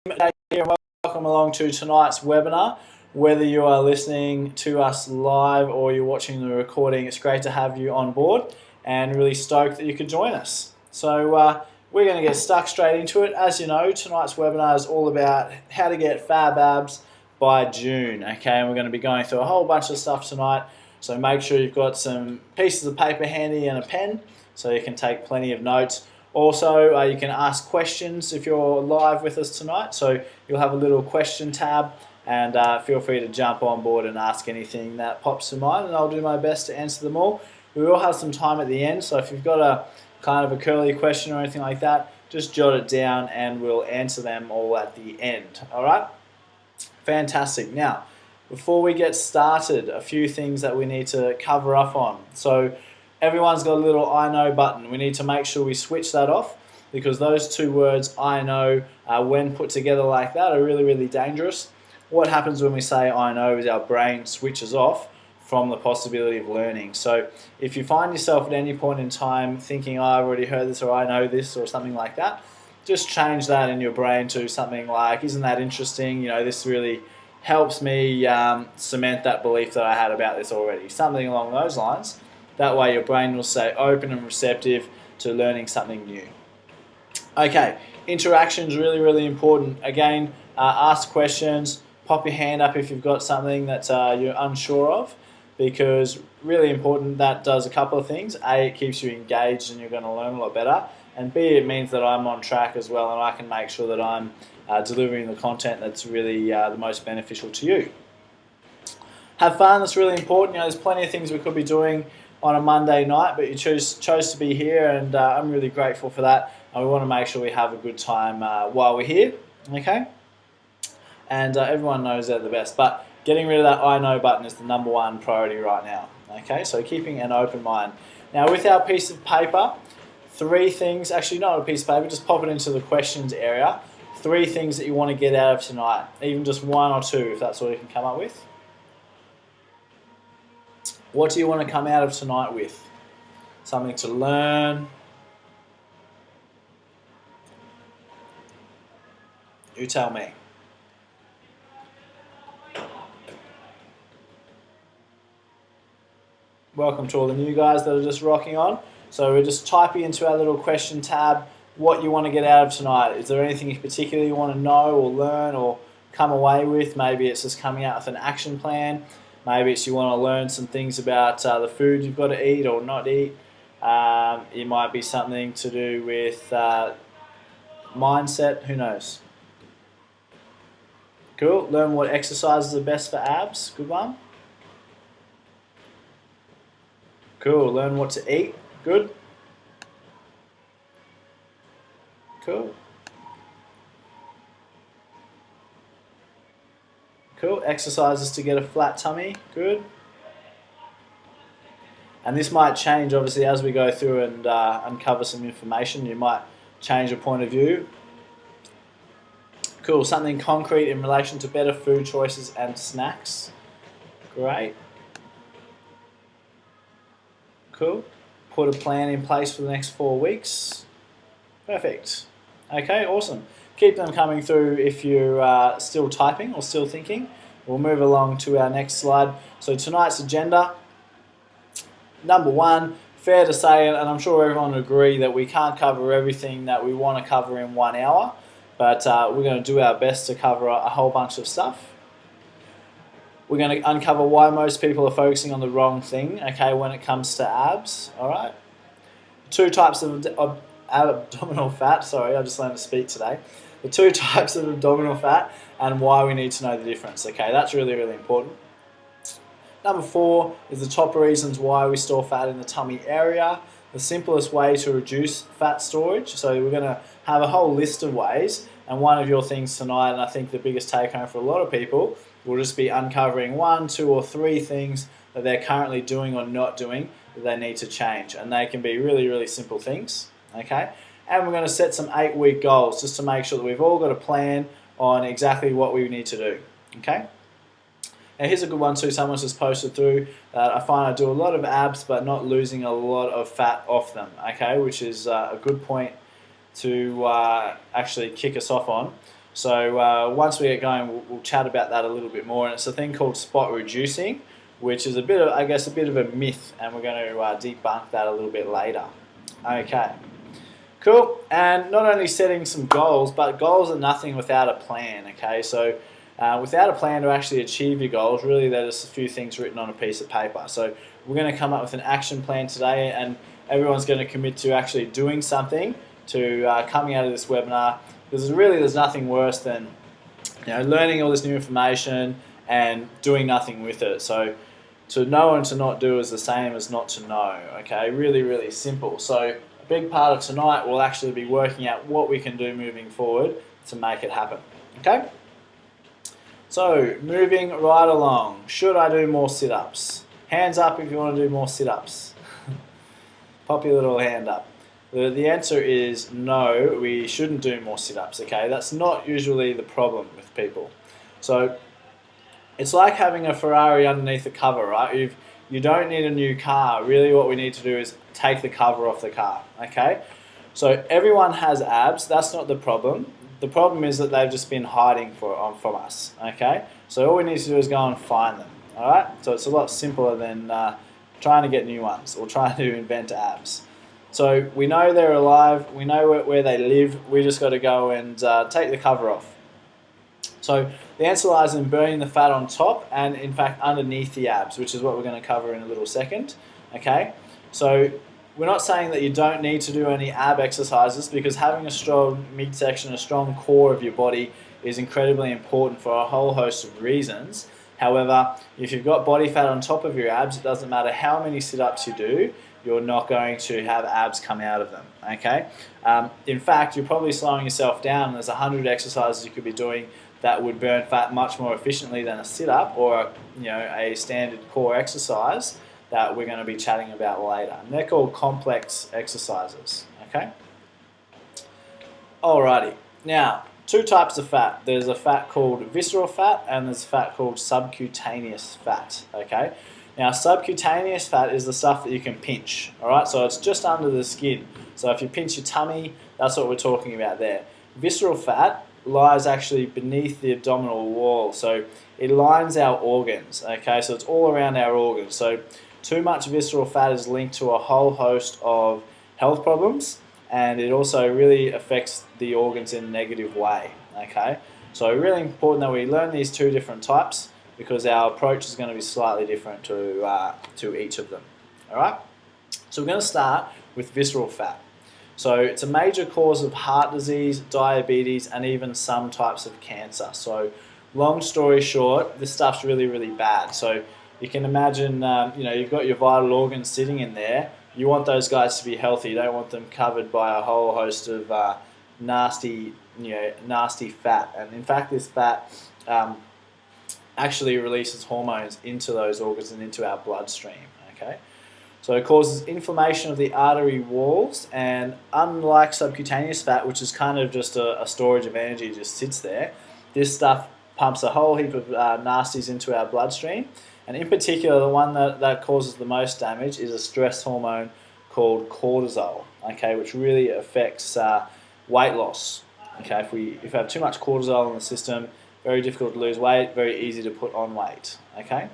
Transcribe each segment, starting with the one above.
Here and welcome along to tonight's webinar. Whether you are listening to us live or you're watching the recording, it's great to have you on board and really stoked that you could join us. So we're going to get stuck straight into it. As you know, tonight's webinar is all about how to get fab abs by June. Okay, and we're going to be going through a whole bunch of stuff tonight. So make sure you've got some pieces of paper handy and a pen so you can take plenty of notes. Also, you can ask questions if you're live with us tonight. So you'll have a little question tab and feel free to jump on board and ask anything that pops to mind, and I'll do my best to answer them all. We will have some time at the end, so if you've got a kind of a curly question or anything like that, just jot it down and we'll answer them all at the end. All right? Fantastic. Now, before we get started, a few things that we need to cover up on. So everyone's got a little I know button. We need to make sure we switch that off, because those two words, I know, when put together like that, are really, really dangerous. What happens when we say I know is our brain switches off from the possibility of learning. So if you find yourself at any point in time thinking, oh, I've already heard this, or I know this, or something like that, just change that in your brain to something like, isn't that interesting? You know, this really helps me cement that belief that I had about this already. Something along those lines. That way your brain will stay open and receptive to learning something new. Okay, interaction is really, really important. Again, ask questions, pop your hand up if you've got something that you're unsure of, because really important, that does a couple of things. A, it keeps you engaged and you're going to learn a lot better. And B, it means that I'm on track as well and I can make sure that I'm delivering the content that's really the most beneficial to you. Have fun, that's really important. You know, there's plenty of things we could be doing on a Monday night, but you chose to be here, and I'm really grateful for that. And we want to make sure we have a good time while we're here, okay? And everyone knows they're the best, but getting rid of that I know button is the number one priority right now, okay? So keeping an open mind. Now with our piece of paper, 3 things, actually not a piece of paper, just pop it into the questions area. 3 things that you want to get out of tonight, even just 1 or 2 if that's all you can come up with. What do you want to come out of tonight with? Something to learn. You tell me. Welcome to all the new guys that are just rocking on. So we're just typing into our little question tab what you want to get out of tonight. Is there anything in particular you want to know or learn or come away with? Maybe it's just coming out with an action plan. Maybe it's you want to learn some things about the food you've got to eat or not eat. It might be something to do with mindset, who knows. Cool, learn what exercises are best for abs, good one. Cool, learn what to eat, good. Cool. Cool, exercises to get a flat tummy, good. And this might change obviously as we go through and uncover some information. You might change your point of view. Cool, something concrete in relation to better food choices and snacks. Great. Cool, put a plan in place for the next 4 weeks. Perfect. Okay, awesome. Keep them coming through if you're still typing or still thinking. We'll move along to our next slide. So tonight's agenda, number 1, fair to say, and I'm sure everyone will agree that we can't cover everything that we want to cover in 1 hour, but we're going to do our best to cover a whole bunch of stuff. We're going to uncover why most people are focusing on the wrong thing, okay, when it comes to abs, all right? 2 types of abdominal fat, sorry, I just learned to speak today. The 2 types of abdominal fat and why we need to know the difference, okay? That's really, really important. Number 4 is the top reasons why we store fat in the tummy area, the simplest way to reduce fat storage. So we're going to have a whole list of ways, and one of your things tonight, and I think the biggest take home for a lot of people, will just be uncovering 1, 2 or 3 things that they're currently doing or not doing that they need to change, and they can be really, really simple things, okay? And we're going to set some 8-week goals just to make sure that we've all got a plan on exactly what we need to do, okay? Now here's a good one too, someone's just posted through that I find I do a lot of abs but not losing a lot of fat off them, okay, which is a good point to actually kick us off on. So once we get going, we'll chat about that a little bit more. And it's a thing called spot reducing, which is a bit of a myth, and we're going to debunk that a little bit later. Okay, cool. And not only setting some goals, but goals are nothing without a plan. Okay, so without a plan to actually achieve your goals, really there's a few things written on a piece of paper. So we're going to come up with an action plan today, and everyone's going to commit to actually doing something to coming out of this webinar. Because there's nothing worse than learning all this new information and doing nothing with it. So to know and to not do is the same as not to know. Okay, really, really simple. So a big part of tonight will actually be working out what we can do moving forward to make it happen. Okay. So moving right along, should I do more sit-ups? Hands up if you want to do more sit-ups. Pop your little hand up. The answer is no, we shouldn't do more sit-ups, okay? That's not usually the problem with people. So it's like having a Ferrari underneath the cover, right? You don't need a new car. Really what we need to do is take the cover off the car, okay? So everyone has abs, that's not the problem. The problem is that they've just been hiding from us, okay? So all we need to do is go and find them, all right? So it's a lot simpler than trying to get new ones or trying to invent abs. So we know they're alive, we know where they live, we just got to go and take the cover off. So the answer lies in burning the fat on top and in fact underneath the abs, which is what we're going to cover in a little second, okay? So we're not saying that you don't need to do any ab exercises, because having a strong midsection, a strong core of your body is incredibly important for a whole host of reasons. However, if you've got body fat on top of your abs, it doesn't matter how many sit-ups you do, you're not going to have abs come out of them, okay? In fact, you're probably slowing yourself down. There's 100 exercises you could be doing that would burn fat much more efficiently than a sit-up or a standard core exercise that we're going to be chatting about later. And they're called complex exercises, okay? Alrighty, now, two types of fat. There's a fat called visceral fat and there's a fat called subcutaneous fat, okay? Now, subcutaneous fat is the stuff that you can pinch, all right? So it's just under the skin. So if you pinch your tummy, that's what we're talking about there. Visceral fat lies actually beneath the abdominal wall. So it lines our organs, okay? So it's all around our organs. So too much visceral fat is linked to a whole host of health problems, and it also really affects the organs in a negative way, okay? So really important that we learn these two different types, because our approach is going to be slightly different to each of them, all right? So we're going to start with visceral fat. So it's a major cause of heart disease, diabetes, and even some types of cancer. So long story short, this stuff's really, really bad. So you can imagine, you've got your vital organs sitting in there. You want those guys to be healthy. You don't want them covered by a whole host of nasty fat. And in fact, this fat actually releases hormones into those organs and into our bloodstream, okay? So it causes inflammation of the artery walls, and unlike subcutaneous fat, which is kind of just a storage of energy, it just sits there, this stuff pumps a whole heap of nasties into our bloodstream, and in particular, the one that causes the most damage is a stress hormone called cortisol, okay, which really affects weight loss, okay? If we have too much cortisol in the system, very difficult to lose weight, very easy to put on weight, okay?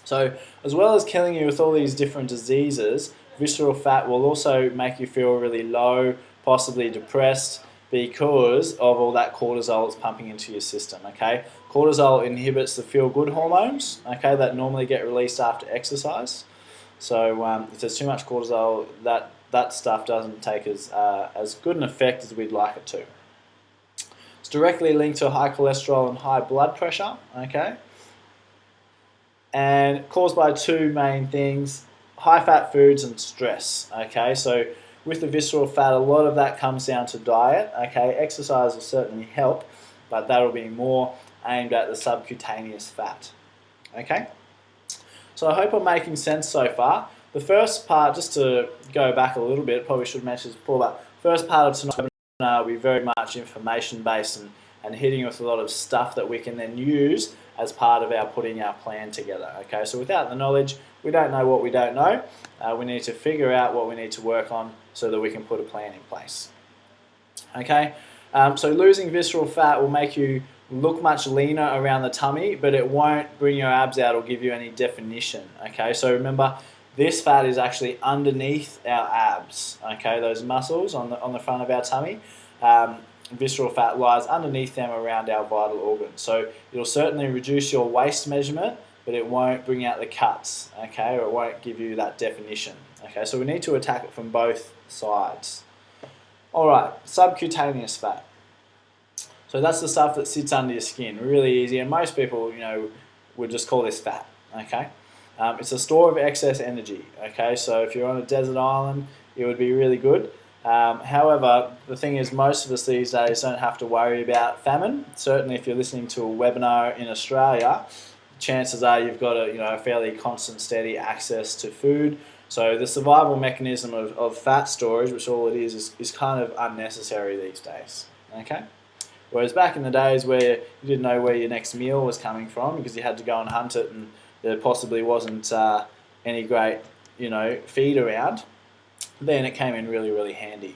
So as well as killing you with all these different diseases, visceral fat will also make you feel really low, possibly depressed, because of all that cortisol that's pumping into your system, okay? Cortisol inhibits the feel-good hormones, okay, that normally get released after exercise. So if there's too much cortisol, that stuff doesn't take as good an effect as we'd like it to. It's directly linked to high cholesterol and high blood pressure, okay? And caused by two main things, high fat foods and stress, okay? So with the visceral fat, a lot of that comes down to diet, okay? Exercise will certainly help, but that'll be more aimed at the subcutaneous fat, okay? So I hope I'm making sense so far. The first part, just to go back a little bit, probably should mention this before, but first part of tonight's webinar will be very much information based and hitting you with a lot of stuff that we can then use as part of our putting our plan together, okay? So without the knowledge, we don't know what we don't know. We need to figure out what we need to work on so that we can put a plan in place, okay? So losing visceral fat will make you look much leaner around the tummy, but it won't bring your abs out or give you any definition. Okay, so remember, this fat is actually underneath our abs. Okay, those muscles on the front of our tummy. Visceral fat lies underneath them around our vital organs. So it'll certainly reduce your waist measurement, but it won't bring out the cuts, okay, or it won't give you that definition. Okay, so we need to attack it from both sides. All right, subcutaneous fat. So that's the stuff that sits under your skin, really easy, and most people, would just call this fat, okay? It's a store of excess energy, okay? So if you're on a desert island, it would be really good. However, the thing is, most of us these days don't have to worry about famine. Certainly if you're listening to a webinar in Australia, chances are you've got a fairly constant, steady access to food. So the survival mechanism of fat storage, which all it is kind of unnecessary these days, okay? Whereas back in the days where you didn't know where your next meal was coming from because you had to go and hunt it and there possibly wasn't any great, feed around, then it came in really, really handy.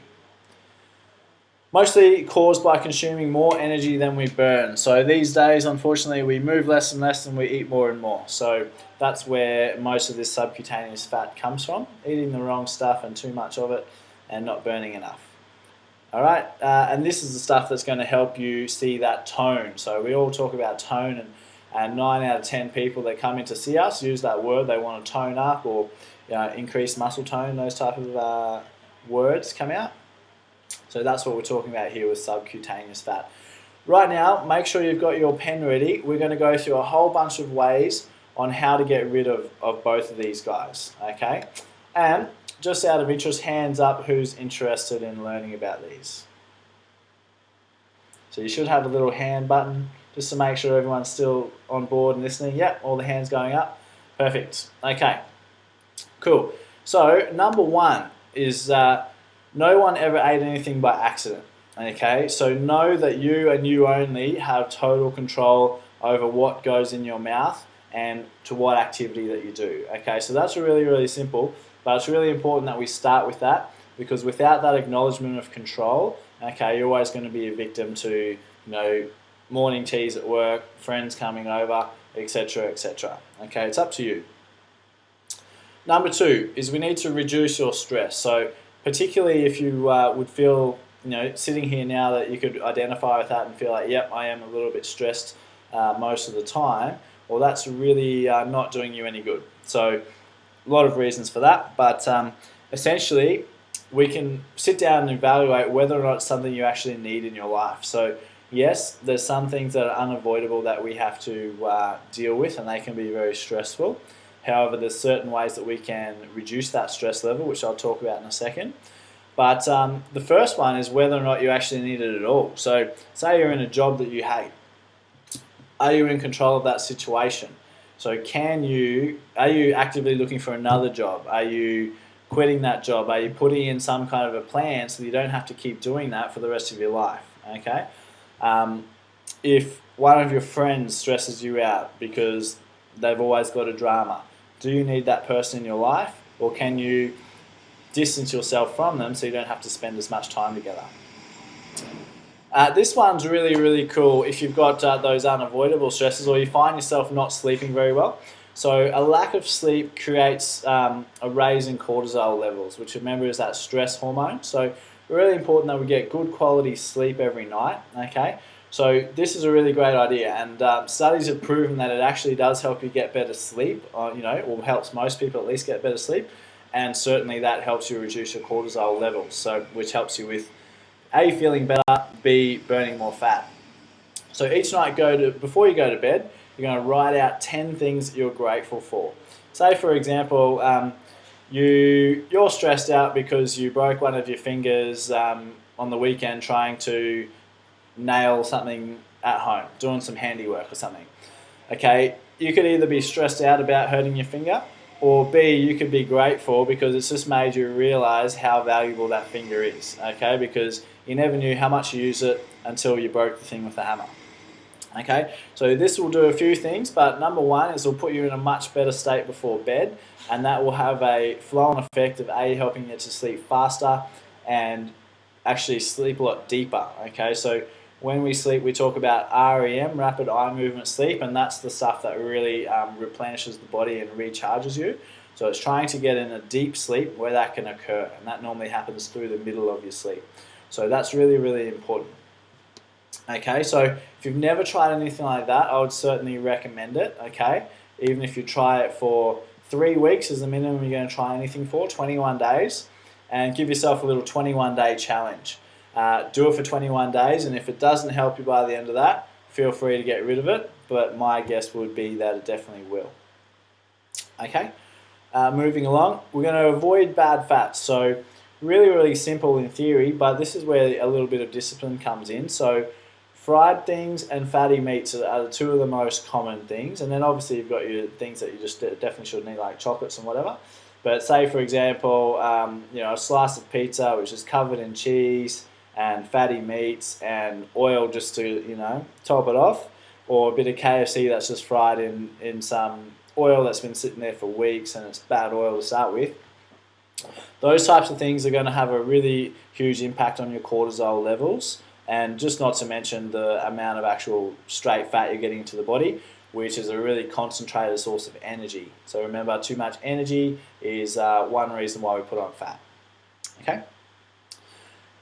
Mostly caused by consuming more energy than we burn. So these days, unfortunately, we move less and less and we eat more and more. So that's where most of this subcutaneous fat comes from, eating the wrong stuff and too much of it and not burning enough. All right, and this is the stuff that's going to help you see that tone. So we all talk about tone, and 9 out of 10 people that come in to see us use that word. They want to tone up or increase muscle tone, those type of words come out. So that's what we're talking about here with subcutaneous fat. Right now, make sure you've got your pen ready. We're going to go through a whole bunch of ways on how to get rid of both of these guys, okay? And just out of interest, hands up who's interested in learning about these. So you should have a little hand button just to make sure everyone's still on board and listening. Yep, all the hands going up. Perfect. Okay, cool. So number one is no one ever ate anything by accident. Okay, so know that you and you only have total control over what goes in your mouth and to what activity that you do. Okay, so that's really, really simple. But it's really important that we start with that, because without that acknowledgement of control, okay, you're always going to be a victim to, morning teas at work, friends coming over, etc., etc. Okay, it's up to you. Number two is we need to reduce your stress. So particularly if you would feel, sitting here now that you could identify with that and feel like, yep, I am a little bit stressed most of the time, well, that's really not doing you any good. So a lot of reasons for that, but essentially we can sit down and evaluate whether or not it's something you actually need in your life. So yes, there's some things that are unavoidable that we have to deal with, and they can be very stressful. However, there's certain ways that we can reduce that stress level, which I'll talk about in a second. But the first one is whether or not you actually need it at all. So say you're in a job that you hate. Are you in control of that situation? So are you actively looking for another job? Are you quitting that job? Are you putting in some kind of a plan so you don't have to keep doing that for the rest of your life? Okay. If one of your friends stresses you out because they've always got a drama, do you need that person in your life, or can you distance yourself from them so you don't have to spend as much time together? This one's really, really cool if you've got those unavoidable stresses, or you find yourself not sleeping very well. So a lack of sleep creates a raise in cortisol levels, which remember is that stress hormone. So really important that we get good quality sleep every night, okay? So this is a really great idea, and studies have proven that it actually does help you get better sleep, or helps most people at least get better sleep, and certainly that helps you reduce your cortisol levels, so which helps you with A, feeling better, B, burning more fat. So each night before you go to bed, you're going to write out 10 things that you're grateful for. Say for example, you're stressed out because you broke one of your fingers on the weekend trying to nail something at home, doing some handiwork or something. Okay, you could either be stressed out about hurting your finger, or B, you could be grateful because it's just made you realize how valuable that finger is, okay? Because you never knew how much you use it until you broke the thing with the hammer. Okay, so this will do a few things, but number one is it'll put you in a much better state before bed, and that will have a flow-on effect of A, helping you to sleep faster, and actually sleep a lot deeper. Okay, so when we sleep, we talk about REM, rapid eye movement sleep, and that's the stuff that really replenishes the body and recharges you. So it's trying to get in a deep sleep where that can occur, and that normally happens through the middle of your sleep. So that's really, really important. Okay, so if you've never tried anything like that, I would certainly recommend it. Okay, even if you try it for 3 weeks is the minimum you're going to try anything for, 21 days, and give yourself a little 21-day challenge. Do it for 21 days, and if it doesn't help you by the end of that, feel free to get rid of it, but my guess would be that it definitely will. Okay, moving along, we're going to avoid bad fats. So really, really simple in theory, but this is where a little bit of discipline comes in. So fried things and fatty meats are the two of the most common things, and then obviously you've got your things that you just definitely shouldn't eat, like chocolates and whatever. But say, for example, a slice of pizza which is covered in cheese and fatty meats and oil just to top it off, or a bit of KFC that's just fried in some oil that's been sitting there for weeks and it's bad oil to start with. Those types of things are going to have a really huge impact on your cortisol levels, and just not to mention the amount of actual straight fat you're getting into the body, which is a really concentrated source of energy. So remember, too much energy is one reason why we put on fat. Okay?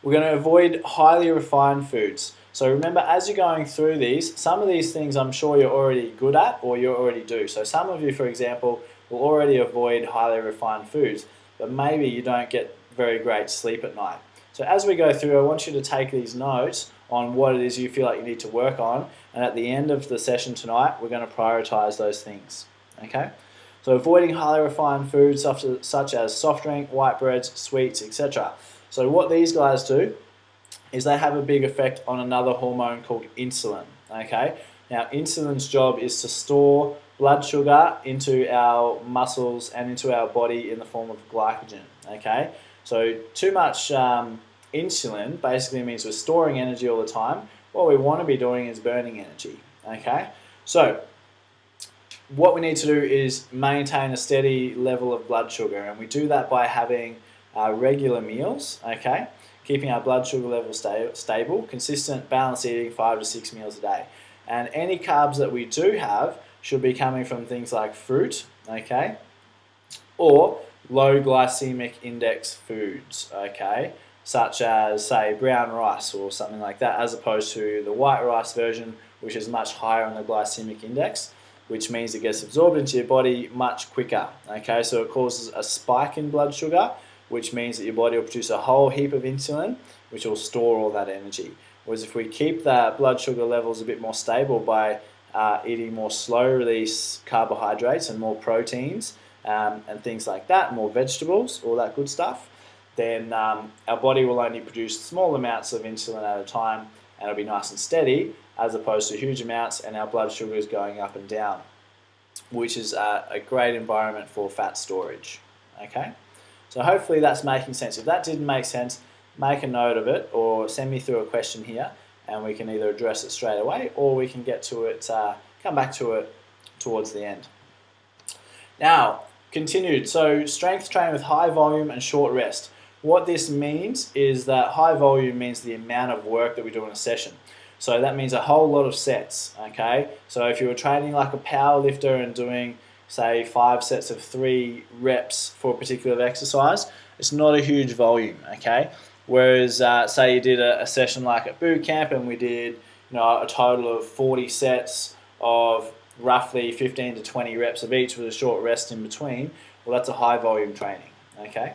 We're going to avoid highly refined foods. So remember, as you're going through these, some of these things I'm sure you're already good at or you already do. So some of you, for example, will already avoid highly refined foods, but maybe you don't get very great sleep at night. So as we go through, I want you to take these notes on what it is you feel like you need to work on, and at the end of the session tonight, we're going to prioritize those things. Okay? So avoiding highly refined foods such as soft drink, white breads, sweets, etc. So what these guys do is they have a big effect on another hormone called insulin. Okay? Now, insulin's job is to store blood sugar into our muscles and into our body in the form of glycogen. Okay? So too much insulin basically means we're storing energy all the time. What we want to be doing is burning energy. Okay? So what we need to do is maintain a steady level of blood sugar, and we do that by having regular meals. Okay? Keeping our blood sugar level stable, consistent, balanced eating, 5 to 6 meals a day. And any carbs that we do have should be coming from things like fruit, okay, or low glycemic index foods, okay, such as, say, brown rice or something like that, as opposed to the white rice version, which is much higher on the glycemic index, which means it gets absorbed into your body much quicker, okay, so it causes a spike in blood sugar, which means that your body will produce a whole heap of insulin, which will store all that energy. Whereas if we keep the blood sugar levels a bit more stable by eating more slow-release carbohydrates and more proteins and things like that, more vegetables, all that good stuff, then our body will only produce small amounts of insulin at a time, and it'll be nice and steady, as opposed to huge amounts and our blood sugar is going up and down, which is a great environment for fat storage. Okay? So hopefully that's making sense. If that didn't make sense, make a note of it or send me through a question here, and we can either address it straight away or we can get to it, come back to it towards the end. Now, continued. So strength training with high volume and short rest. What this means is that high volume means the amount of work that we do in a session. So that means a whole lot of sets, okay? So if you were training like a power lifter and doing, say, 5 sets of 3 reps for a particular exercise, it's not a huge volume, okay? Whereas, say you did a session like at boot camp and we did, a total of 40 sets of roughly 15 to 20 reps of each with a short rest in between, well, that's a high volume training, okay?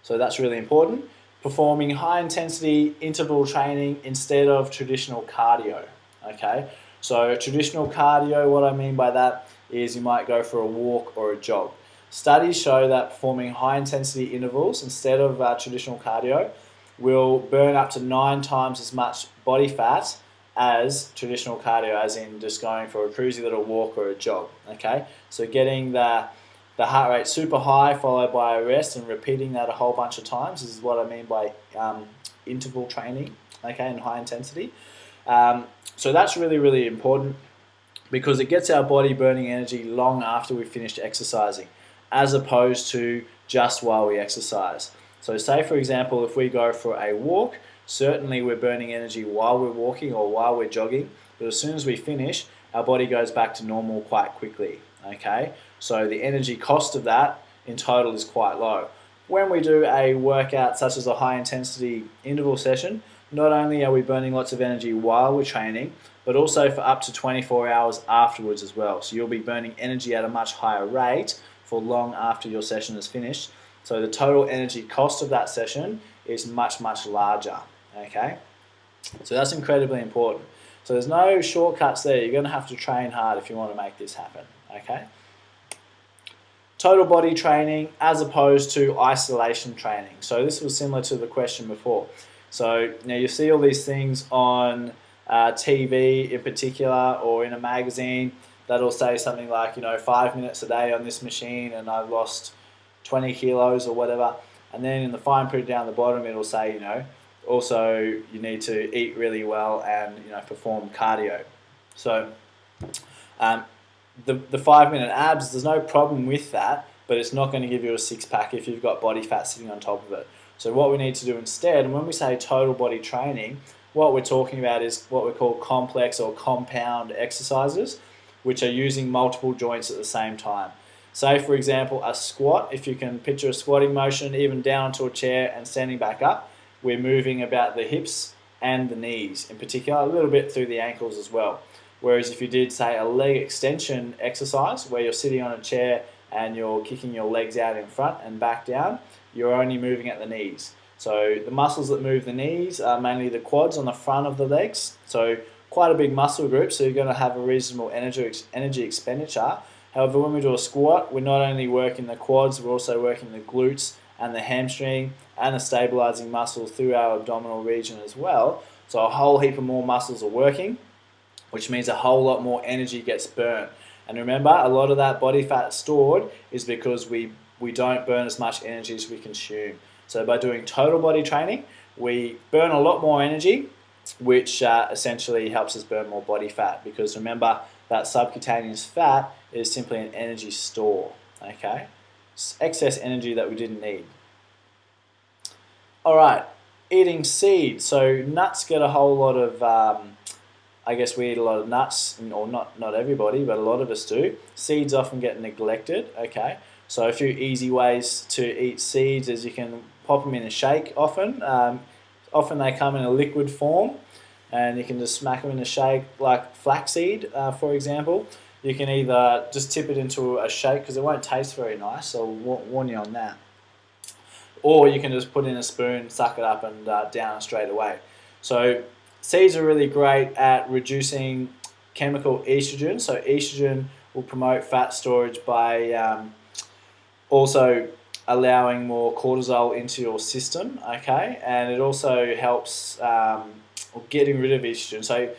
So that's really important. Performing high intensity interval training instead of traditional cardio, okay? So traditional cardio, what I mean by that is you might go for a walk or a jog. Studies show that performing high intensity intervals instead of traditional cardio will burn up to 9 times as much body fat as traditional cardio, as in just going for a cruisy little walk or a jog, okay? So getting the heart rate super high followed by a rest and repeating that a whole bunch of times is what I mean by interval training, okay, and high intensity. So that's really, really important because it gets our body burning energy long after we've finished exercising, as opposed to just while we exercise. So say for example, if we go for a walk, certainly we're burning energy while we're walking or while we're jogging, but as soon as we finish, our body goes back to normal quite quickly, okay? So the energy cost of that in total is quite low. When we do a workout such as a high intensity interval session, not only are we burning lots of energy while we're training, but also for up to 24 hours afterwards as well. So you'll be burning energy at a much higher rate for long after your session is finished. So the total energy cost of that session is much, much larger, okay? So that's incredibly important. So there's no shortcuts there. You're going to have to train hard if you want to make this happen, okay? Total body training as opposed to isolation training. So this was similar to the question before. So now you see all these things on TV in particular or in a magazine that'll say something like, 5 minutes a day on this machine and I've lost 20 kilos or whatever. And then in the fine print down the bottom, it'll say, also you need to eat really well and, perform cardio. So the 5-minute abs, there's no problem with that, but it's not going to give you a six-pack if you've got body fat sitting on top of it. So what we need to do instead, and when we say total body training, what we're talking about is what we call complex or compound exercises, which are using multiple joints at the same time. Say, for example, a squat. If you can picture a squatting motion, even down onto a chair and standing back up, we're moving about the hips and the knees in particular, a little bit through the ankles as well. Whereas if you did, say, a leg extension exercise where you're sitting on a chair and you're kicking your legs out in front and back down, you're only moving at the knees. So the muscles that move the knees are mainly the quads on the front of the legs. So quite a big muscle group, so you're going to have a reasonable energy expenditure. However, when we do a squat, we're not only working the quads, we're also working the glutes and the hamstring and the stabilizing muscles through our abdominal region as well. So a whole heap of more muscles are working, which means a whole lot more energy gets burned. And remember, a lot of that body fat stored is because we don't burn as much energy as we consume. So by doing total body training, we burn a lot more energy, which essentially helps us burn more body fat, because remember that subcutaneous fat is simply an energy store, okay? It's excess energy that we didn't need. All right, eating seeds. So nuts get a whole lot of, I guess we eat a lot of nuts, or not everybody, but a lot of us do. Seeds often get neglected, okay? So a few easy ways to eat seeds is you can pop them in a shake often. Often they come in a liquid form, and you can just smack them in a shake, like flaxseed, for example. You can either just tip it into a shake because it won't taste very nice, so I'll warn you on that. Or you can just put in a spoon, suck it up and down straight away. So seeds are really great at reducing chemical estrogen. So estrogen will promote fat storage by also allowing more cortisol into your system, okay? And it also helps getting rid of estrogen. So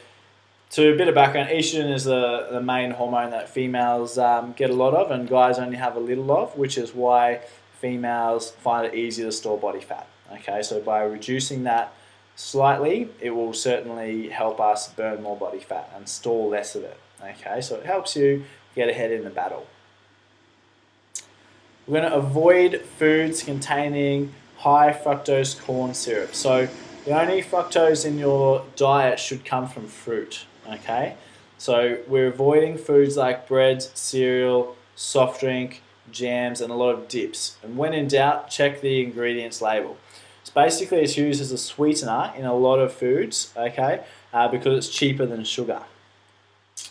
to a bit of background, estrogen is the main hormone that females get a lot of and guys only have a little of, which is why females find it easier to store body fat, okay? So by reducing that slightly, it will certainly help us burn more body fat and store less of it, okay? So it helps you get ahead in the battle. We're going to avoid foods containing high fructose corn syrup. So the only fructose in your diet should come from fruit, okay? So we're avoiding foods like bread, cereal, soft drink, jams, and a lot of dips. And when in doubt, check the ingredients label. So basically it's used as a sweetener in a lot of foods, okay, because it's cheaper than sugar.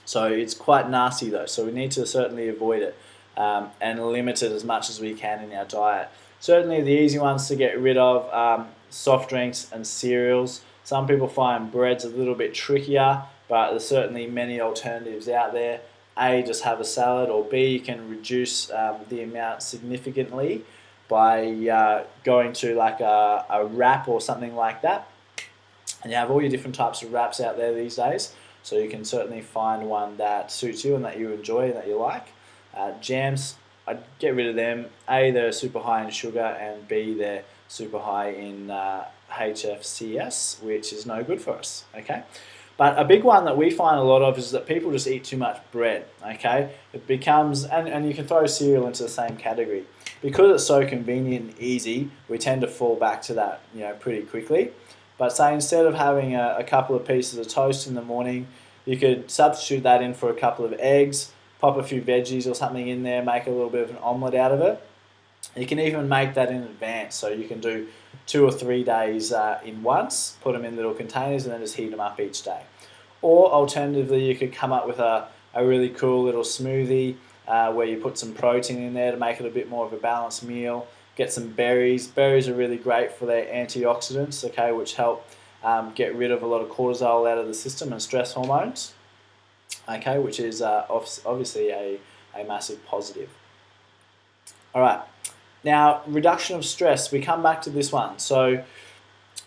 So it's quite nasty though, so we need to certainly avoid it and limit it as much as we can in our diet. Certainly the easy ones to get rid of, soft drinks and cereals. Some people find bread's a little bit trickier, but there's certainly many alternatives out there. A, just have a salad, or B, you can reduce the amount significantly by going to like a wrap or something like that. And you have all your different types of wraps out there these days, so you can certainly find one that suits you and that you enjoy and that you like. Jams, I'd get rid of them. A, they're super high in sugar, and B, they're super high in HFCS, which is no good for us, okay? But a big one that we find a lot of is that people just eat too much bread, okay? It becomes, and you can throw cereal into the same category. Because it's so convenient and easy, we tend to fall back to that, pretty quickly. But say instead of having a couple of pieces of toast in the morning, you could substitute that in for a couple of eggs, pop a few veggies or something in there, make a little bit of an omelette out of it. You can even make that in advance, so you can do 2 or 3 days in once, put them in little containers and then just heat them up each day. Or alternatively, you could come up with a really cool little smoothie where you put some protein in there to make it a bit more of a balanced meal. Get some berries. Berries are really great for their antioxidants, okay, which help get rid of a lot of cortisol out of the system and stress hormones, okay, which is obviously a massive positive. All right. Now, reduction of stress, we come back to this one. So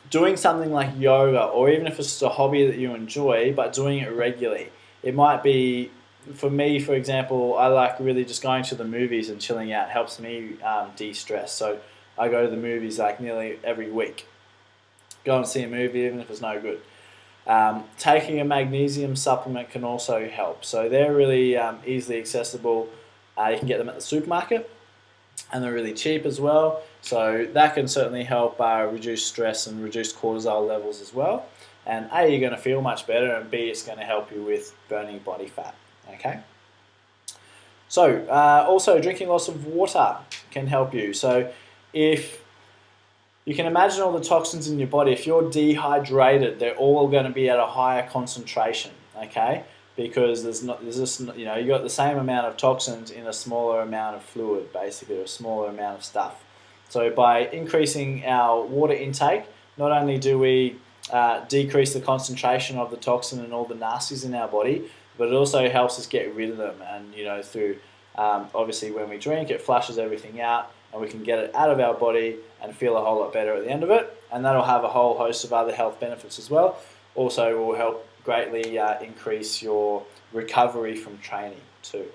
doing something like yoga, or even if it's just a hobby that you enjoy, but doing it regularly. It might be, for me, for example, I like really just going to the movies and chilling out. It helps me de-stress. So I go to the movies like nearly every week. Go and see a movie even if it's no good. Taking a magnesium supplement can also help. So they're really easily accessible. You can get them at the supermarket. And they're really cheap as well, so that can certainly help reduce stress and reduce cortisol levels as well. And A, you're going to feel much better, and B, it's going to help you with burning body fat. Okay. So also drinking lots of water can help you. So if you can imagine all the toxins in your body, if you're dehydrated, they're all going to be at a higher concentration. Okay. Because you got the same amount of toxins in a smaller amount of fluid, basically, or a smaller amount of stuff. So by increasing our water intake, not only do we decrease the concentration of the toxin and all the nasties in our body, but it also helps us get rid of them. And through obviously when we drink, it flushes everything out, and we can get it out of our body and feel a whole lot better at the end of it. And that'll have a whole host of other health benefits as well. Also will help greatly increase your recovery from training too.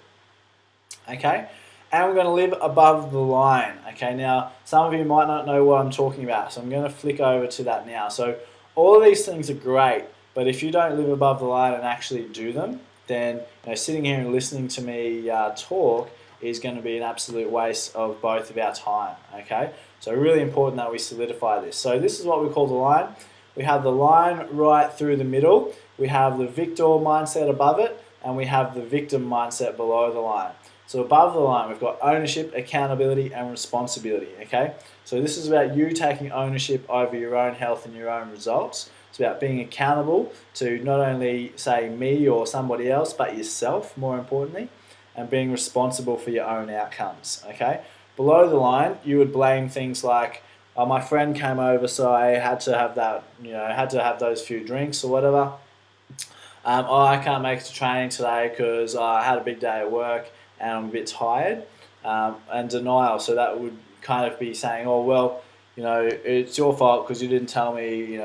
Okay, and we're going to live above the line. Okay, now some of you might not know what I'm talking about, so I'm going to flick over to that now. So all of these things are great, but if you don't live above the line and actually do them, then sitting here and listening to me talk is going to be an absolute waste of both of our time. Okay, so really important that we solidify this. So this is what we call the line. We have the line right through the middle. We have the victor mindset above it, and we have the victim mindset below the line. So above the line, we've got ownership, accountability, and responsibility, okay? So this is about you taking ownership over your own health and your own results. It's about being accountable to not only, say, me or somebody else, but yourself, more importantly, and being responsible for your own outcomes, okay? Below the line, you would blame things like, oh, my friend came over, so I had to have that, had to have those few drinks or whatever. Oh, I can't make it to training today because I had a big day at work and I'm a bit tired. And denial, so that would kind of be saying, oh, well, it's your fault because you didn't tell me,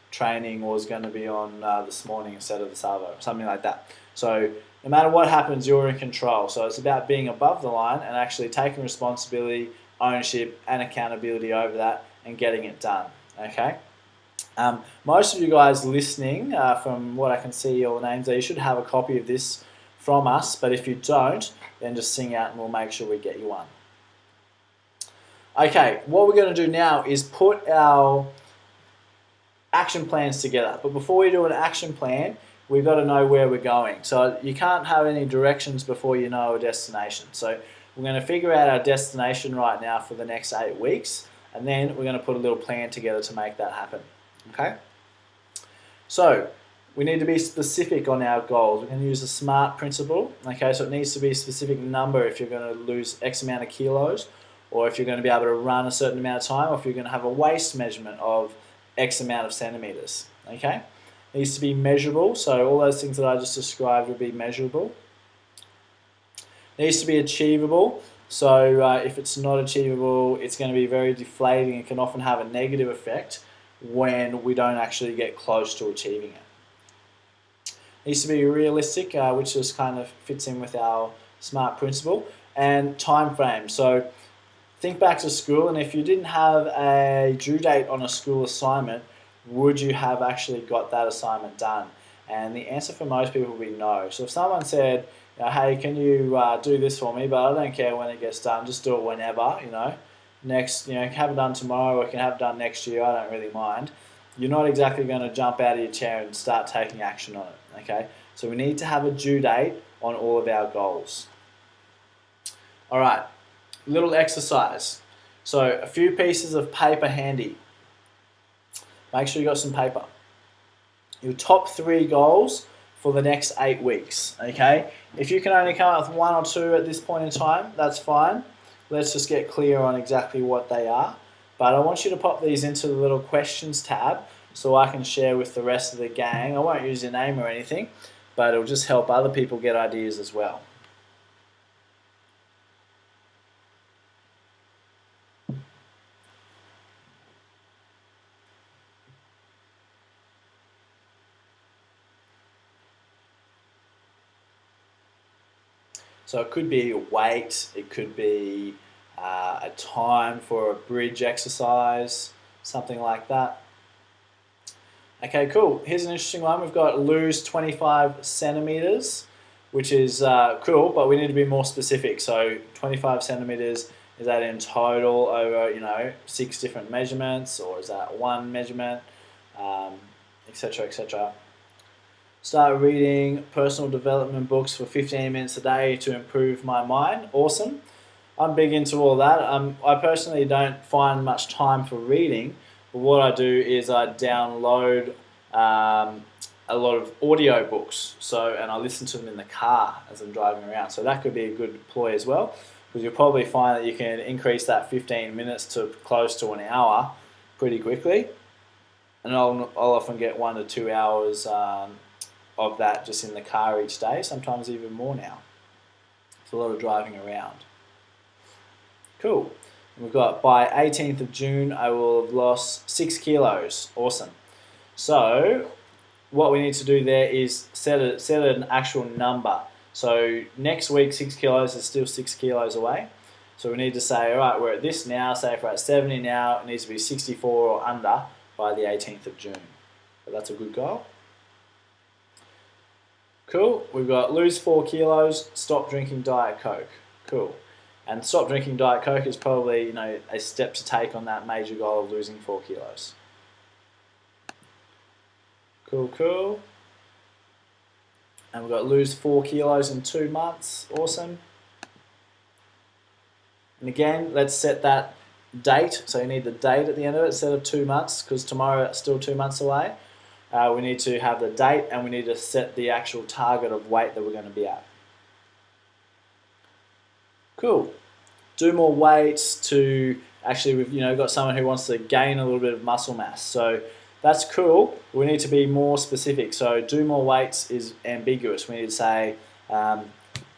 training was going to be on this morning instead of this other, something like that. So no matter what happens, you're in control. So it's about being above the line and actually taking responsibility, ownership and accountability over that and getting it done, okay? Most of you guys listening, from what I can see all the names there, you should have a copy of this from us, but if you don't, then just sing out and we'll make sure we get you one. Okay, what we're going to do now is put our action plans together, but before we do an action plan, we've got to know where we're going. So you can't have any directions before you know a destination. So we're going to figure out our destination right now for the next 8 weeks, and then we're going to put a little plan together to make that happen. Okay? So we need to be specific on our goals. We're going to use the SMART principle. Okay, so it needs to be a specific number if you're going to lose X amount of kilos, or if you're going to be able to run a certain amount of time, or if you're going to have a waist measurement of X amount of centimeters. Okay? It needs to be measurable, so all those things that I just described will be measurable. It needs to be achievable, so if it's not achievable, it's going to be very deflating and can often have a negative effect when we don't actually get close to achieving it. It needs to be realistic, which just kind of fits in with our SMART principle, and time frame. So think back to school, and if you didn't have a due date on a school assignment, would you have actually got that assignment done? And the answer for most people will be no. So if someone said, hey, can you do this for me, but I don't care when it gets done, just do it whenever, next, have it done tomorrow or can have it done next year, I don't really mind. You're not exactly going to jump out of your chair and start taking action on it, okay? So we need to have a due date on all of our goals. All right, little exercise. So a few pieces of paper handy. Make sure you got some paper. Your top 3 goals for the next 8 weeks, okay? If you can only come up with 1 or 2 at this point in time, that's fine. Let's just get clear on exactly what they are. But I want you to pop these into the little questions tab so I can share with the rest of the gang. I won't use your name or anything, but it'll just help other people get ideas as well. So it could be a weight, it could be a time for a bridge exercise, something like that. Okay, cool. Here's an interesting one. We've got lose 25 centimeters, which is cool, but we need to be more specific. So 25 centimeters, is that in total over 6 different measurements, or is that one measurement, etc., etc. Start reading personal development books for 15 minutes a day to improve my mind. Awesome. I'm big into all that. I personally don't find much time for reading, but what I do is I download a lot of audio books, and I listen to them in the car as I'm driving around. So that could be a good ploy as well, because you'll probably find that you can increase that 15 minutes to close to an hour pretty quickly. And I'll often get 1 to 2 hours of that just in the car each day, sometimes even more now. It's a lot of driving around. Cool. And we've got by 18th of June, I will have lost 6 kilos. Awesome. So what we need to do there is set an actual number. So next week, 6 kilos is still 6 kilos away. So we need to say, all right, we're at this now. Say if we're at 70 now, it needs to be 64 or under by the 18th of June. So that's a good goal. Cool. We've got lose 4 kilos, stop drinking Diet Coke. Cool. And stop drinking Diet Coke is probably a step to take on that major goal of losing 4 kilos. Cool. And we've got lose 4 kilos in 2 months. Awesome. And again, let's set that date. So you need the date at the end of it instead of 2 months, because tomorrow it's still 2 months away. We need to have the date, and we need to set the actual target of weight that we're going to be at. Cool. Do more weights to actually, we've got someone who wants to gain a little bit of muscle mass. So that's cool. We need to be more specific. So do more weights is ambiguous. We need to say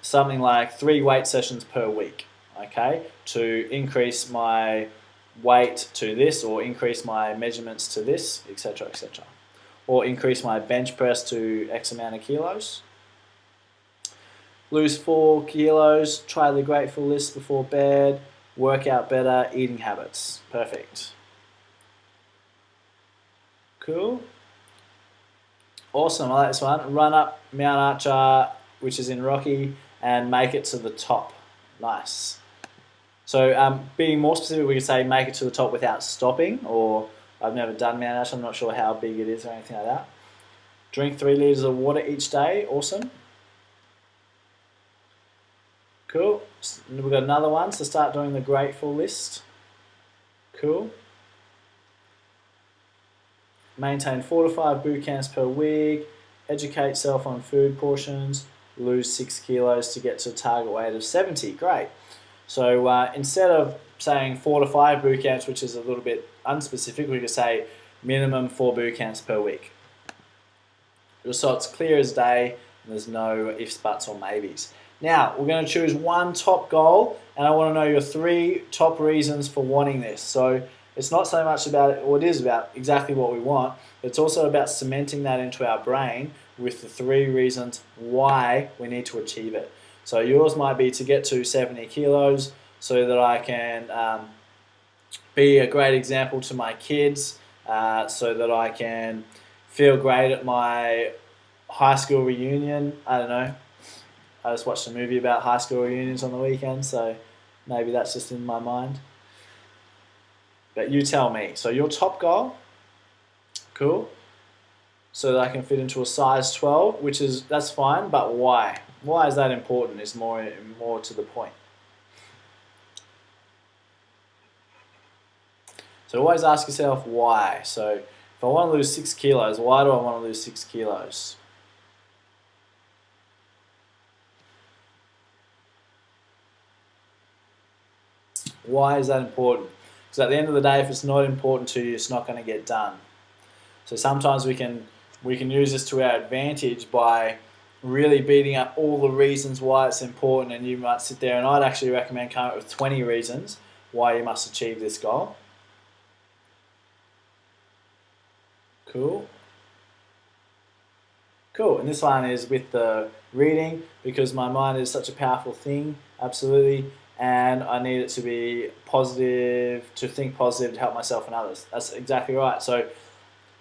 something like 3 weight sessions per week, okay, to increase my weight to this, or increase my measurements to this, etc., etc. Or increase my bench press to X amount of kilos. Lose 4 kilos, try the grateful list before bed, work out better, eating habits. Perfect. Cool. Awesome, I like this one. Run up Mount Archer, which is in Rocky, and make it to the top. Nice. So being more specific, we could say make it to the top without stopping, or I've never done Mount Archer, I'm not sure how big it is or anything like that. Drink 3 litres of water each day. Awesome. Cool. We've got another one, so start doing the grateful list. Cool. Maintain 4 to 5 boot camps per week. Educate self on food portions. Lose 6 kilos to get to a target weight of 70. Great. So instead of saying 4 to 5 boot camps, which is a little bit unspecific, we could say minimum 4 boot camps per week. Just so it's clear as day and there's no ifs, buts or maybes. Now, we're going to choose one top goal, and I want to know your 3 top reasons for wanting this. So it's not so much about, or it is about exactly what we want, but it's also about cementing that into our brain with the 3 reasons why we need to achieve it. So yours might be to get to 70 kilos so that I can be a great example to my kids, so that I can feel great at my high school reunion. I don't know. I just watched a movie about high school reunions on the weekend, so maybe that's just in my mind. But you tell me. So your top goal, cool. So that I can fit into a size 12, that's fine. But why? Why is that important? Is more to the point. So always ask yourself why. So if I want to lose 6 kilos, why do I want to lose 6 kilos? Why is that important? Because at the end of the day, if it's not important to you, it's not going to get done. So sometimes we can use this to our advantage by really beating up all the reasons why it's important, and you might sit there, and I'd actually recommend coming up with 20 reasons why you must achieve this goal. Cool. Cool, and this one is with the reading, because my mind is such a powerful thing, absolutely, and I need it to be positive, to think positive, to help myself and others. That's exactly right. So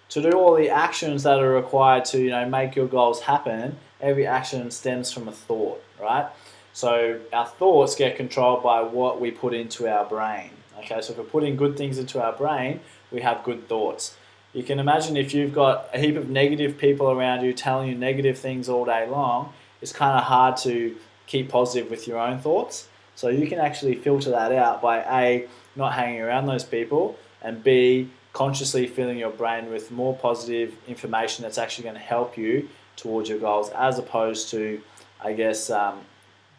to do all the actions that are required to make your goals happen, every action stems from a thought, right? So our thoughts get controlled by what we put into our brain. Okay, so if we're putting good things into our brain, we have good thoughts. You can imagine if you've got a heap of negative people around you telling you negative things all day long, it's kind of hard to keep positive with your own thoughts. So you can actually filter that out by A, not hanging around those people, and B, consciously filling your brain with more positive information that's actually going to help you towards your goals, as opposed to, I guess,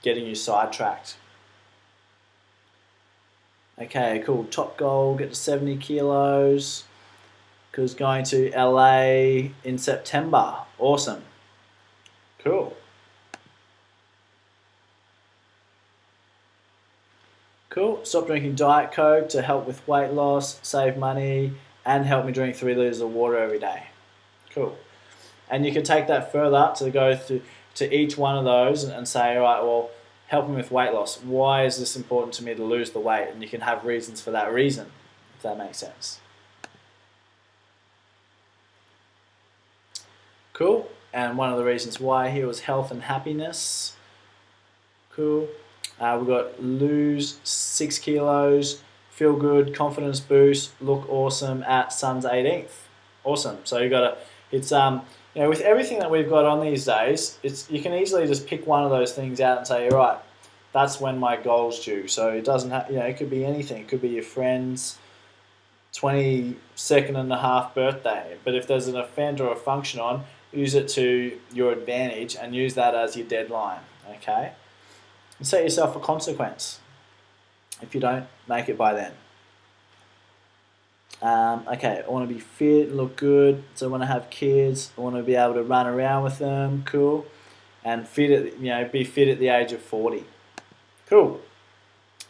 getting you sidetracked. Okay, cool. Top goal, get to 70 kilos. Because going to LA in September. Awesome. Cool. Cool. Stop drinking Diet Coke to help with weight loss, save money, and help me drink 3 liters of water every day. Cool. And you can take that further to go to each one of those and say, all right, well, help me with weight loss. Why is this important to me to lose the weight? And you can have reasons for that reason, if that makes sense. Cool. And one of the reasons why here was health and happiness. Cool. We've got lose 6 kilos, feel good, confidence boost, look awesome at Sun's 18th. Awesome. So you got to, it's with everything that we've got on these days, you can easily just pick one of those things out and say, right, that's when my goal's due. So it doesn't have, it could be anything. It could be your friend's 22nd and a half birthday. But if there's an event or a function on, use it to your advantage and use that as your deadline, okay? And set yourself a consequence if you don't make it by then. Okay, I want to be fit, look good, so I want to have kids, I want to be able to run around with them, cool, and be fit at the age of 40. Cool.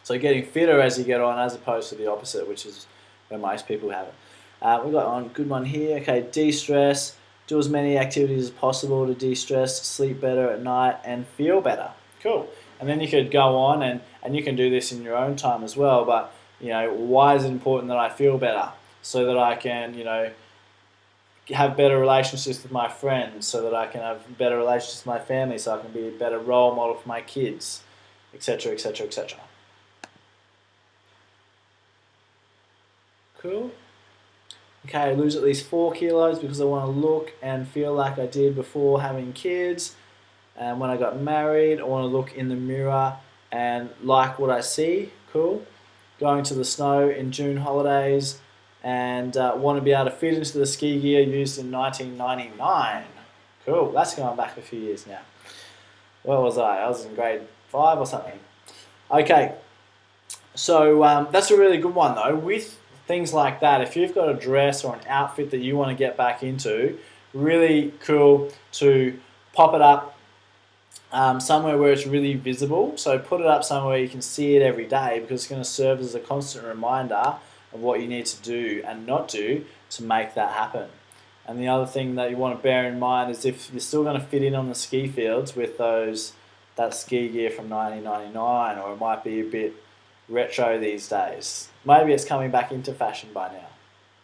So getting fitter as you get on, as opposed to the opposite, which is where most people have it. We've got a good one here. Okay, de-stress. Do as many activities as possible to de-stress, sleep better at night, and feel better. Cool. And then you could go on, and you can do this in your own time as well, but, why is it important that I feel better? So that I can, have better relationships with my friends, so that I can have better relationships with my family, so I can be a better role model for my kids, etc., etc., etc. Cool. Okay, lose at least 4 kilos because I want to look and feel like I did before having kids. And when I got married, I want to look in the mirror and like what I see. Cool. Going to the snow in June holidays and want to be able to fit into the ski gear used in 1999. Cool. That's going back a few years now. Where was I? I was in grade 5 or something. Okay. So that's a really good one though. With things like that, if you've got a dress or an outfit that you want to get back into, really cool to pop it up somewhere where it's really visible. So put it up somewhere you can see it every day, because it's going to serve as a constant reminder of what you need to do and not do to make that happen. And the other thing that you want to bear in mind is if you're still going to fit in on the ski fields with that ski gear from 1999, or it might be a bit retro these days. Maybe it's coming back into fashion by now.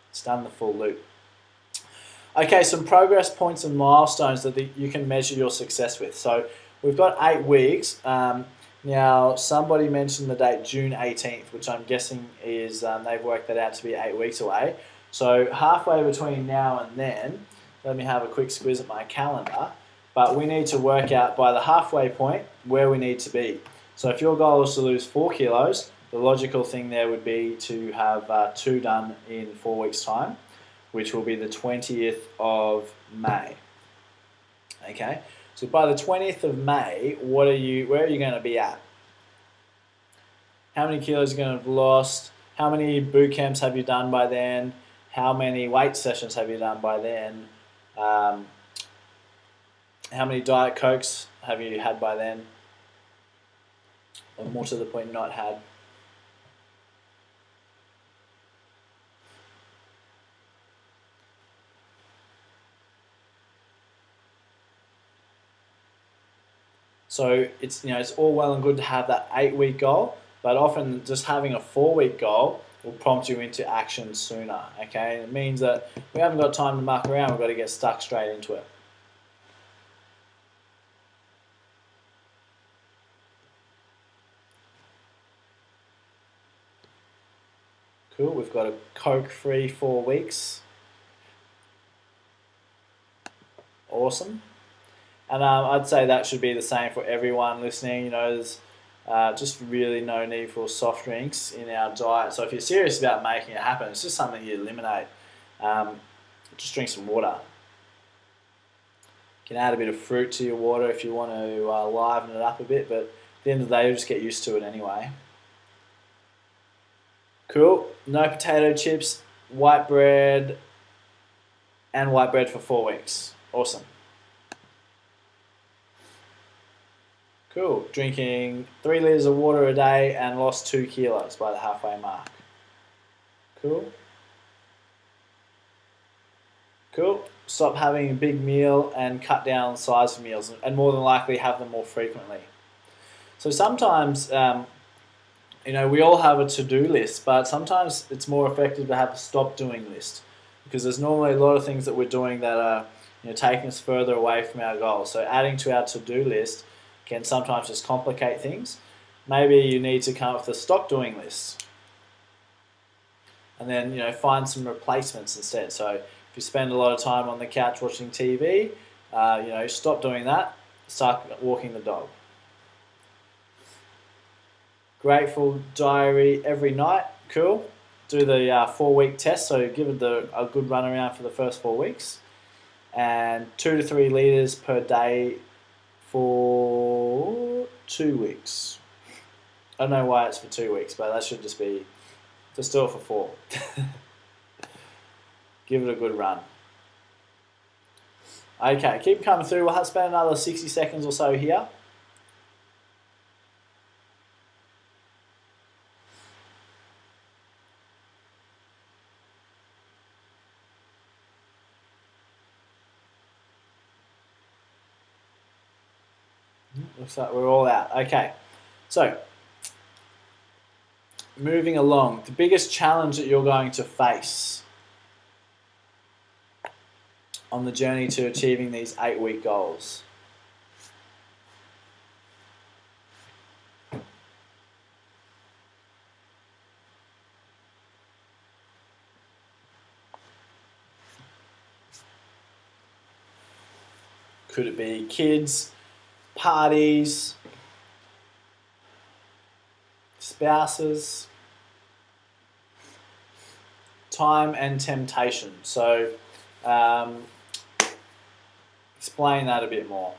It's done the full loop. Okay, some progress points and milestones that you can measure your success with. So we've got 8 weeks. Now, somebody mentioned the date June 18th, which I'm guessing is they've worked that out to be 8 weeks away. So halfway between now and then, let me have a quick squiz at my calendar. But we need to work out by the halfway point where we need to be. So if your goal is to lose 4 kilos, the logical thing there would be to have 2 done in 4 weeks' time, which will be the 20th of May. Okay, so by the 20th of May, where are you going to be at? How many kilos are you going to have lost? How many boot camps have you done by then? How many weight sessions have you done by then? How many Diet Cokes have you had by then? Or more to the point, not had? So it's all well and good to have that 8-week goal, but often just having a 4-week goal will prompt you into action sooner. Okay, it means that we haven't got time to muck around. We've got to get stuck straight into it. Cool. We've got a Coke-free 4 weeks. Awesome. And I'd say that should be the same for everyone listening. There's just really no need for soft drinks in our diet. So if you're serious about making it happen, it's just something you eliminate. Just drink some water. You can add a bit of fruit to your water if you want to liven it up a bit, but at the end of the day, you'll just get used to it anyway. Cool. No potato chips, white bread, and white bread for 4 weeks. Awesome. Cool. Drinking 3 litres of water a day and lost 2 kilos by the halfway mark. Cool. Cool. Stop having a big meal and cut down the size of meals, and more than likely have them more frequently. So sometimes, we all have a to-do list, but sometimes it's more effective to have a stop doing list, because there's normally a lot of things that we're doing that are taking us further away from our goals. So adding to our to-do list can sometimes just complicate things. Maybe you need to come up with a stop doing list, and then find some replacements instead. So if you spend a lot of time on the couch watching TV, stop doing that. Start walking the dog. Grateful diary every night. Cool. Do the 4-week test. So give it a good run around for the first 4 weeks, and 2 to 3 litres per day for 2 weeks. I don't know why it's for 2 weeks, but that should just do it for 4. Give it a good run. Okay, keep coming through. We'll spend another 60 seconds or so here. Looks like we're all out. Okay, so moving along, the biggest challenge that you're going to face on the journey to achieving these 8-week goals. Could it be kids, parties, spouses, time and temptation? So explain that a bit more.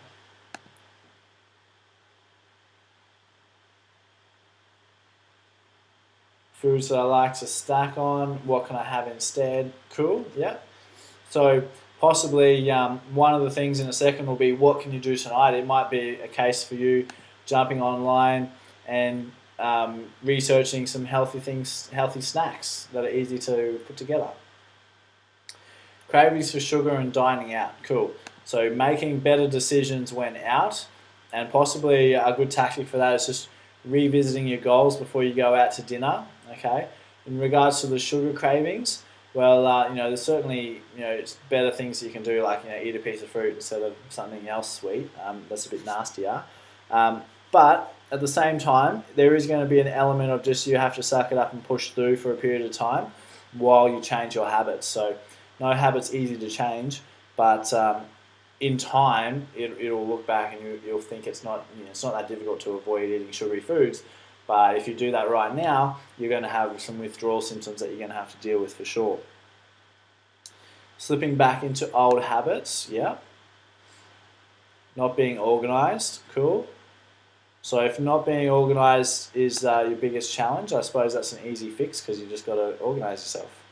Foods that I like to snack on, what can I have instead? Cool, yeah. So possibly one of the things in a second will be, what can you do tonight? It might be a case for you jumping online and researching some healthy snacks that are easy to put together. Cravings for sugar and dining out, cool. So making better decisions when out, and possibly a good tactic for that is just revisiting your goals before you go out to dinner, okay? In regards to the sugar cravings, Well, there's certainly, it's better things you can do, like, eat a piece of fruit instead of something else sweet. That's a bit nastier. But at the same time, there is going to be an element of just you have to suck it up and push through for a period of time while you change your habits. So no habit's easy to change, but in time, it'll look back and you'll think it's not that difficult to avoid eating sugary foods. But if you do that right now, you're going to have some withdrawal symptoms that you're going to have to deal with for sure. Slipping back into old habits, yeah. Not being organised, cool. So if not being organised is your biggest challenge, I suppose that's an easy fix because you just got to organise yourself.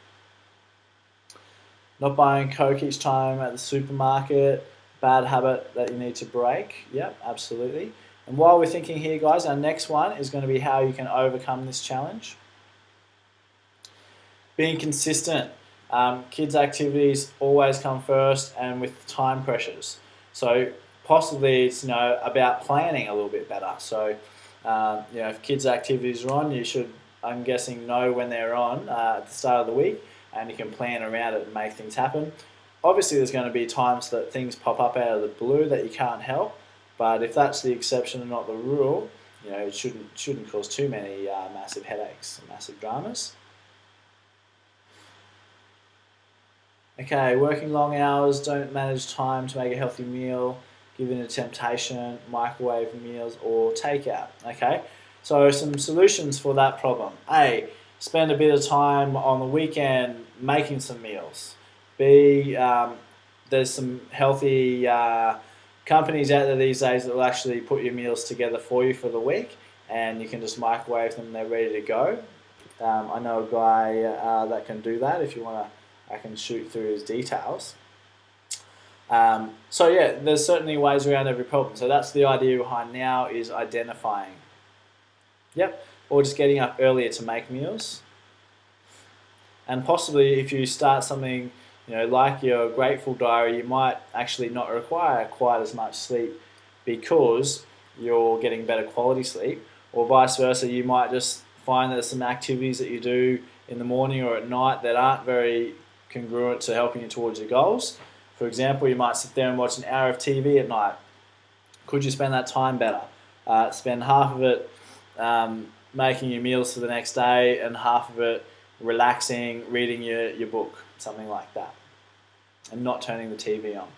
Not buying Coke each time at the supermarket, bad habit that you need to break. Yep, absolutely. And while we're thinking here, guys, our next one is going to be how you can overcome this challenge. Being consistent. Kids' activities always come first, and with time pressures. So possibly it's about planning a little bit better. So if kids' activities are on, you should, I'm guessing, know when they're on at the start of the week, and you can plan around it and make things happen. Obviously, there's going to be times that things pop up out of the blue that you can't help. But if that's the exception and not the rule, it shouldn't cause too many massive headaches and massive dramas. Okay, working long hours, don't manage time to make a healthy meal, give in to temptation, microwave meals or takeout. Okay, so some solutions for that problem. A, spend a bit of time on the weekend making some meals. B, there's some healthy companies out there these days that will actually put your meals together for you for the week, and you can just microwave them and they're ready to go. I know a guy that can do that. If you want to, I can shoot through his details. So yeah, there's certainly ways around every problem. So that's the idea behind now, is identifying. Yep, or just getting up earlier to make meals. And possibly if you start something like your grateful diary, you might actually not require quite as much sleep because you're getting better quality sleep, or vice versa. You might just find that there's some activities that you do in the morning or at night that aren't very congruent to helping you towards your goals. For example, you might sit there and watch an hour of TV at night. Could you spend that time better? Spend half of it making your meals for the next day and half of it relaxing, reading your book, something like that, and not turning the TV on.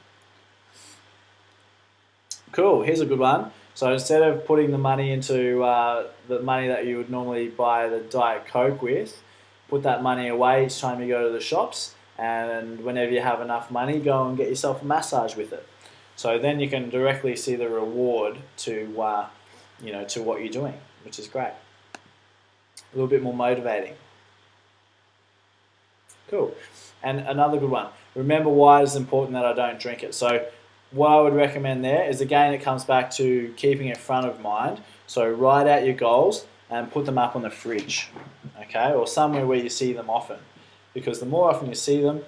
Cool, here's a good one. So instead of putting the money into the money that you would normally buy the Diet Coke with, put that money away each time you go to the shops, and whenever you have enough money, go and get yourself a massage with it. So then you can directly see the reward to what you're doing, which is great. A little bit more motivating. Cool. And another good one. Remember why it's important that I don't drink it. So what I would recommend there is, again, it comes back to keeping it front of mind. So write out your goals and put them up on the fridge, okay, or somewhere where you see them often. Because the more often you see them,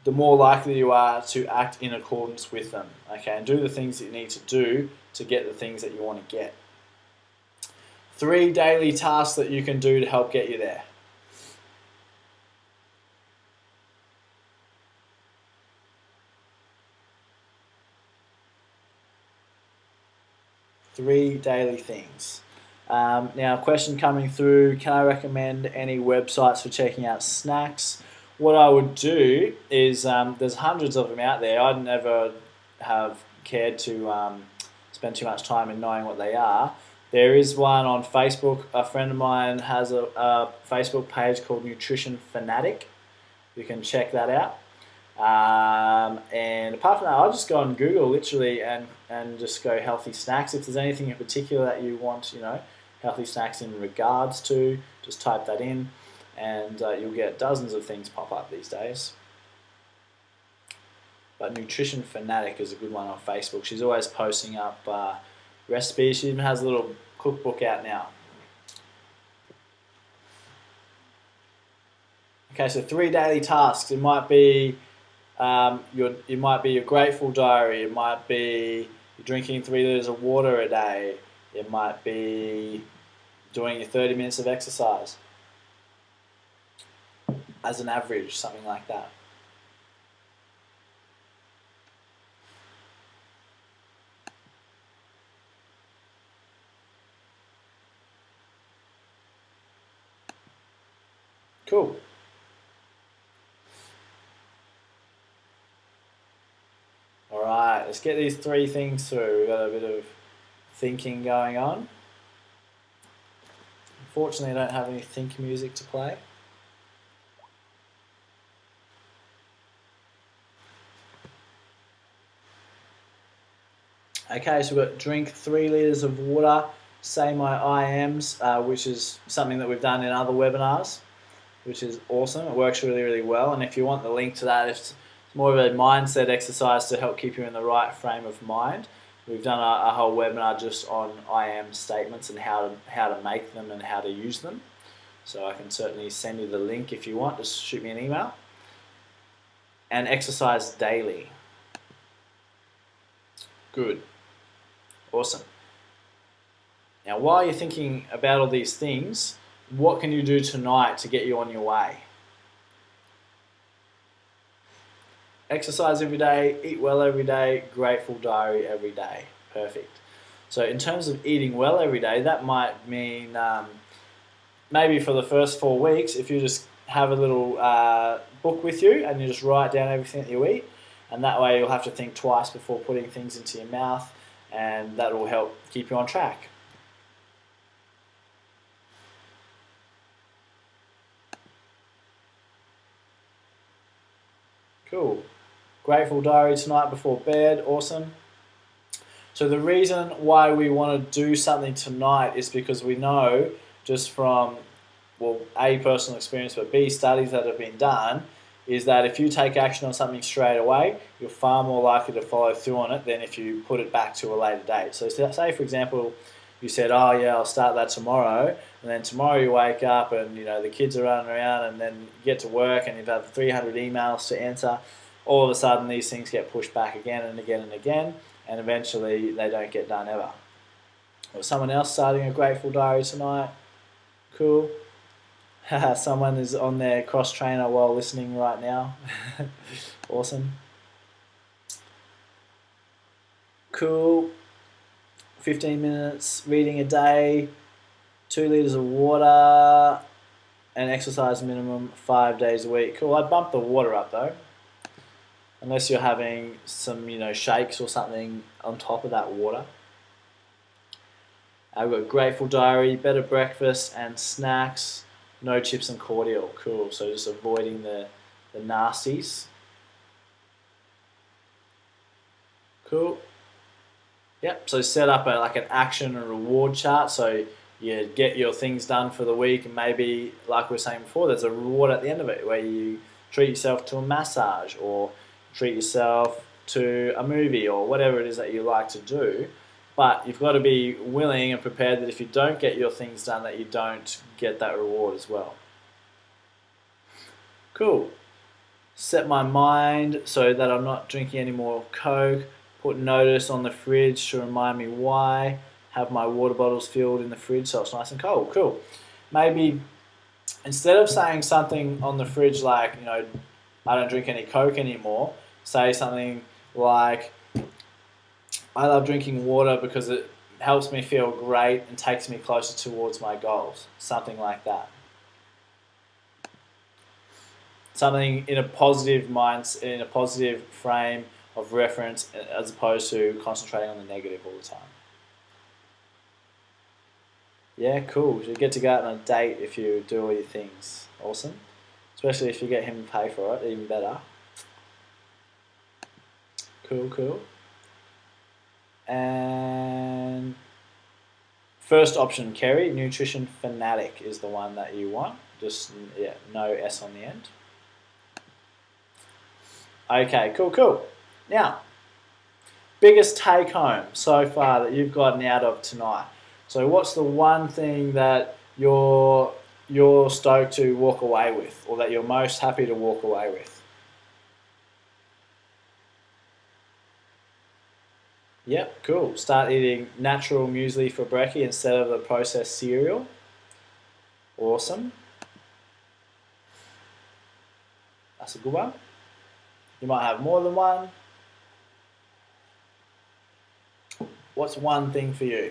the more likely you are to act in accordance with them, okay, and do the things that you need to do to get the things that you want to get. 3 daily tasks that you can do to help get you there. Three daily things. Now, a question coming through, can I recommend any websites for checking out snacks? What I would do is, there's hundreds of them out there. I'd never have cared to spend too much time in knowing what they are. There is one on Facebook. A friend of mine has a Facebook page called Nutrition Fanatic. You can check that out. And apart from that, I'll just go on Google literally and just go healthy snacks. If there's anything in particular that you want, healthy snacks in regards to, just type that in and you'll get dozens of things pop up these days. But Nutrition Fanatic is a good one on Facebook. She's always posting up recipes. She even has a little cookbook out now. Okay, so 3 daily tasks. It might be your grateful diary. It might be you're drinking 3 liters of water a day. It might be doing your 30 minutes of exercise. as an average, something like that. Cool. All right, let's get these 3 things through. We've got a bit of thinking going on. Unfortunately, I don't have any think music to play. Okay, so we've got drink 3 litres of water, say my IMs, which is something that we've done in other webinars, which is awesome. It works really, really well. And if you want the link to that, it's more of a mindset exercise to help keep you in the right frame of mind. We've done a whole webinar just on IM statements and how to make them and how to use them. So I can certainly send you the link if you want. Just shoot me an email. And exercise daily. Good. Awesome. Now, while you're thinking about all these things, what can you do tonight to get you on your way? Exercise every day, eat well every day, grateful diary every day. Perfect. So in terms of eating well every day, that might mean maybe for the first 4 weeks, if you just have a little book with you and you just write down everything that you eat, and that way you'll have to think twice before putting things into your mouth, and that will help keep you on track. Cool. Grateful diary tonight before bed. Awesome. So the reason why we want to do something tonight is because we know just from, well, A, personal experience, but B, studies that have been done, is that if you take action on something straight away, you're far more likely to follow through on it than if you put it back to a later date. So say, for example, you said, oh yeah, I'll start that tomorrow, and then tomorrow you wake up and the kids are running around, and then you get to work and you've had 300 emails to answer. All of a sudden these things get pushed back again and again and again, and eventually they don't get done ever. Or someone else starting a grateful diary tonight. Cool. Someone is on their cross trainer while listening right now. Awesome. Cool. 15 minutes reading a day, 2 litres of water, and exercise minimum 5 days a week. Cool. I bumped the water up though. Unless you're having some, shakes or something on top of that water. I've got grateful diary, better breakfast and snacks. No chips and cordial. Cool. So just avoiding the nasties. Cool. Yep. So set up an action and reward chart. So you get your things done for the week, and maybe, like we were saying before, there's a reward at the end of it where you treat yourself to a massage or treat yourself to a movie or whatever it is that you like to do. But you've got to be willing and prepared that if you don't get your things done, that you don't get that reward as well. Cool. Set my mind so that I'm not drinking any more Coke. Put notice on the fridge to remind me why. Have my water bottles filled in the fridge so it's nice and cold. Cool. Maybe instead of saying something on the fridge like, I don't drink any Coke anymore, say something like, I love drinking water because it helps me feel great and takes me closer towards my goals. Something like that. Something in a positive mindset, in a positive frame of reference, as opposed to concentrating on the negative all the time. Yeah, cool. You get to go out on a date if you do all your things. Awesome. Especially if you get him to pay for it, even better. Cool. And first option, Kerry, nutrition fanatic is the one that you want. Just, no S on the end. Okay, cool. Now, biggest take home so far that you've gotten out of tonight. So what's the one thing that you're stoked to walk away with, or that you're most happy to walk away with? Yep, cool. Start eating natural muesli for brekkie instead of the processed cereal. Awesome. That's a good one. You might have more than one. What's one thing for you?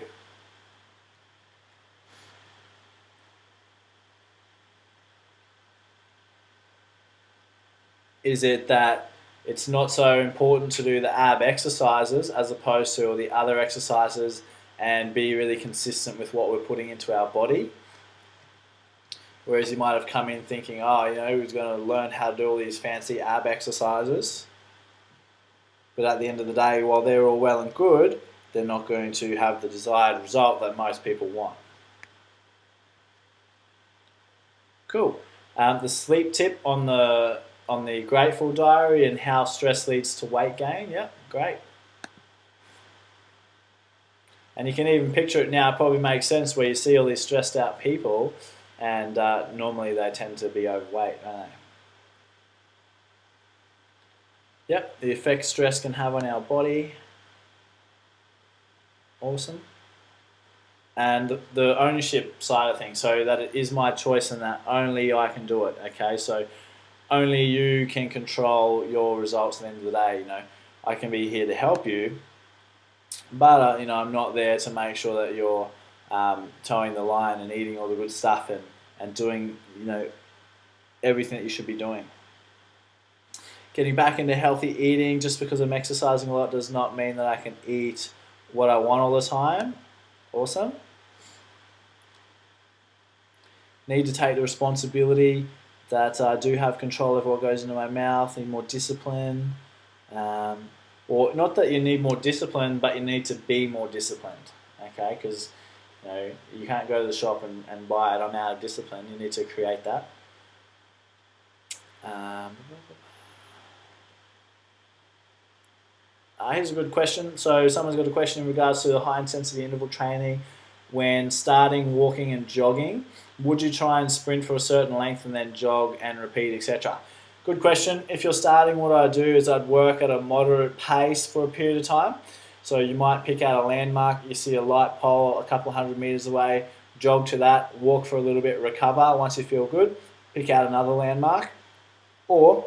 Is it that it's not so important to do the ab exercises as opposed to all the other exercises and be really consistent with what we're putting into our body? Whereas you might have come in thinking, oh, you know, we're going to learn how to do all these fancy ab exercises. But at the end of the day, while they're all well and good, they're not going to have the desired result that most people want. Cool. The sleep tip on the Grateful Diary and how stress leads to weight gain. Yeah, great. And you can even picture it now. It probably makes sense where you see all these stressed out people, and normally they tend to be overweight, don't they? Yep, the effect stress can have on our body. Awesome. And the ownership side of things, so that it is my choice and that only I can do it, okay? So only you can control your results at the end of the day. You know, I can be here to help you, but you know, I'm not there to make sure that you're towing the line and eating all the good stuff and doing, you know, everything that you should be doing. Getting back into healthy eating, just because I'm exercising a lot does not mean that I can eat what I want all the time. Awesome. Need to take the responsibility that I do have control over what goes into my mouth. Need more discipline. Or not that you need more discipline, but you need to be more disciplined. Okay, because you know, you can't go to the shop and buy it. I'm out of discipline. You need to create that. Here's a good question. So someone's got a question in regards to the high intensity interval training. When starting walking and jogging, would you try and sprint for a certain length and then jog and repeat, etc.? Good question. If you're starting, what I'd do is I'd work at a moderate pace for a period of time. So you might pick out a landmark, you see a light pole a couple hundred meters away, jog to that, walk for a little bit, recover. Once you feel good, pick out another landmark. Or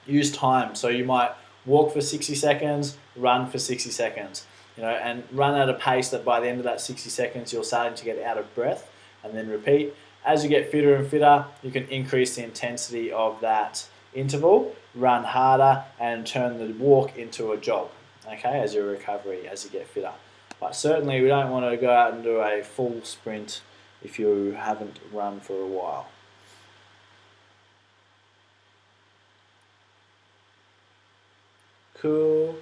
use time. So you might walk for 60 seconds, run for 60 seconds. You know, and run at a pace that by the end of that 60 seconds you're starting to get out of breath, and then repeat. As you get fitter and fitter, you can increase the intensity of that interval, run harder, and turn the walk into a jog, okay, as your recovery, as you get fitter. But certainly we don't want to go out and do a full sprint if you haven't run for a while. Cool.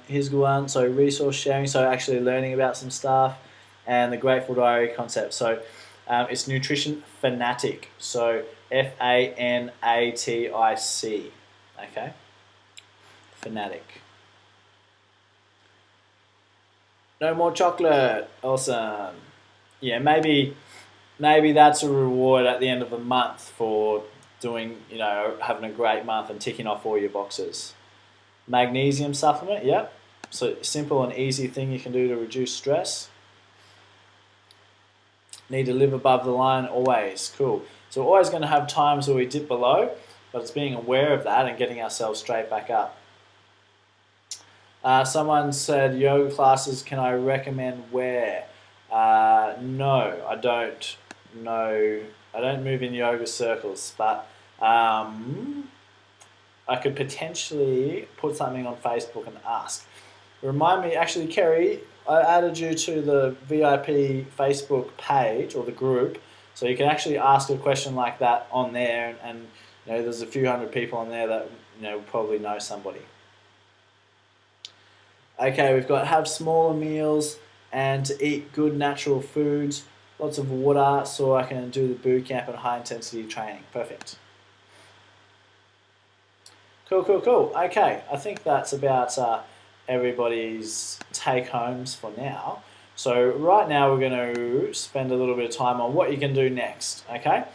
Here's a good one. So resource sharing, so actually learning about some stuff, and the Grateful Diary concept. So it's Nutrition Fanatic. So Fanatic. Okay. Fanatic. No more chocolate. Awesome. Yeah, maybe that's a reward at the end of the month for doing, you know, having a great month and ticking off all your boxes. Magnesium supplement, yeah. So simple and easy thing you can do to reduce stress. Need to live above the line always. Cool. So we're always going to have times where we dip below, but it's being aware of that and getting ourselves straight back up. Someone said, yoga classes, can I recommend where? No, I don't. No, I don't move in yoga circles, but I could potentially put something on Facebook and ask. Remind me, actually, Kerry, I added you to the VIP Facebook page or the group, so you can actually ask a question like that on there, and you know, there's a few hundred people on there that, you know, probably know somebody. Okay, we've got have smaller meals and to eat good natural foods, lots of water, so I can do the boot camp and high intensity training. Perfect. Cool. Okay, I think that's about everybody's take-homes for now. So right now we're going to spend a little bit of time on what you can do next, okay?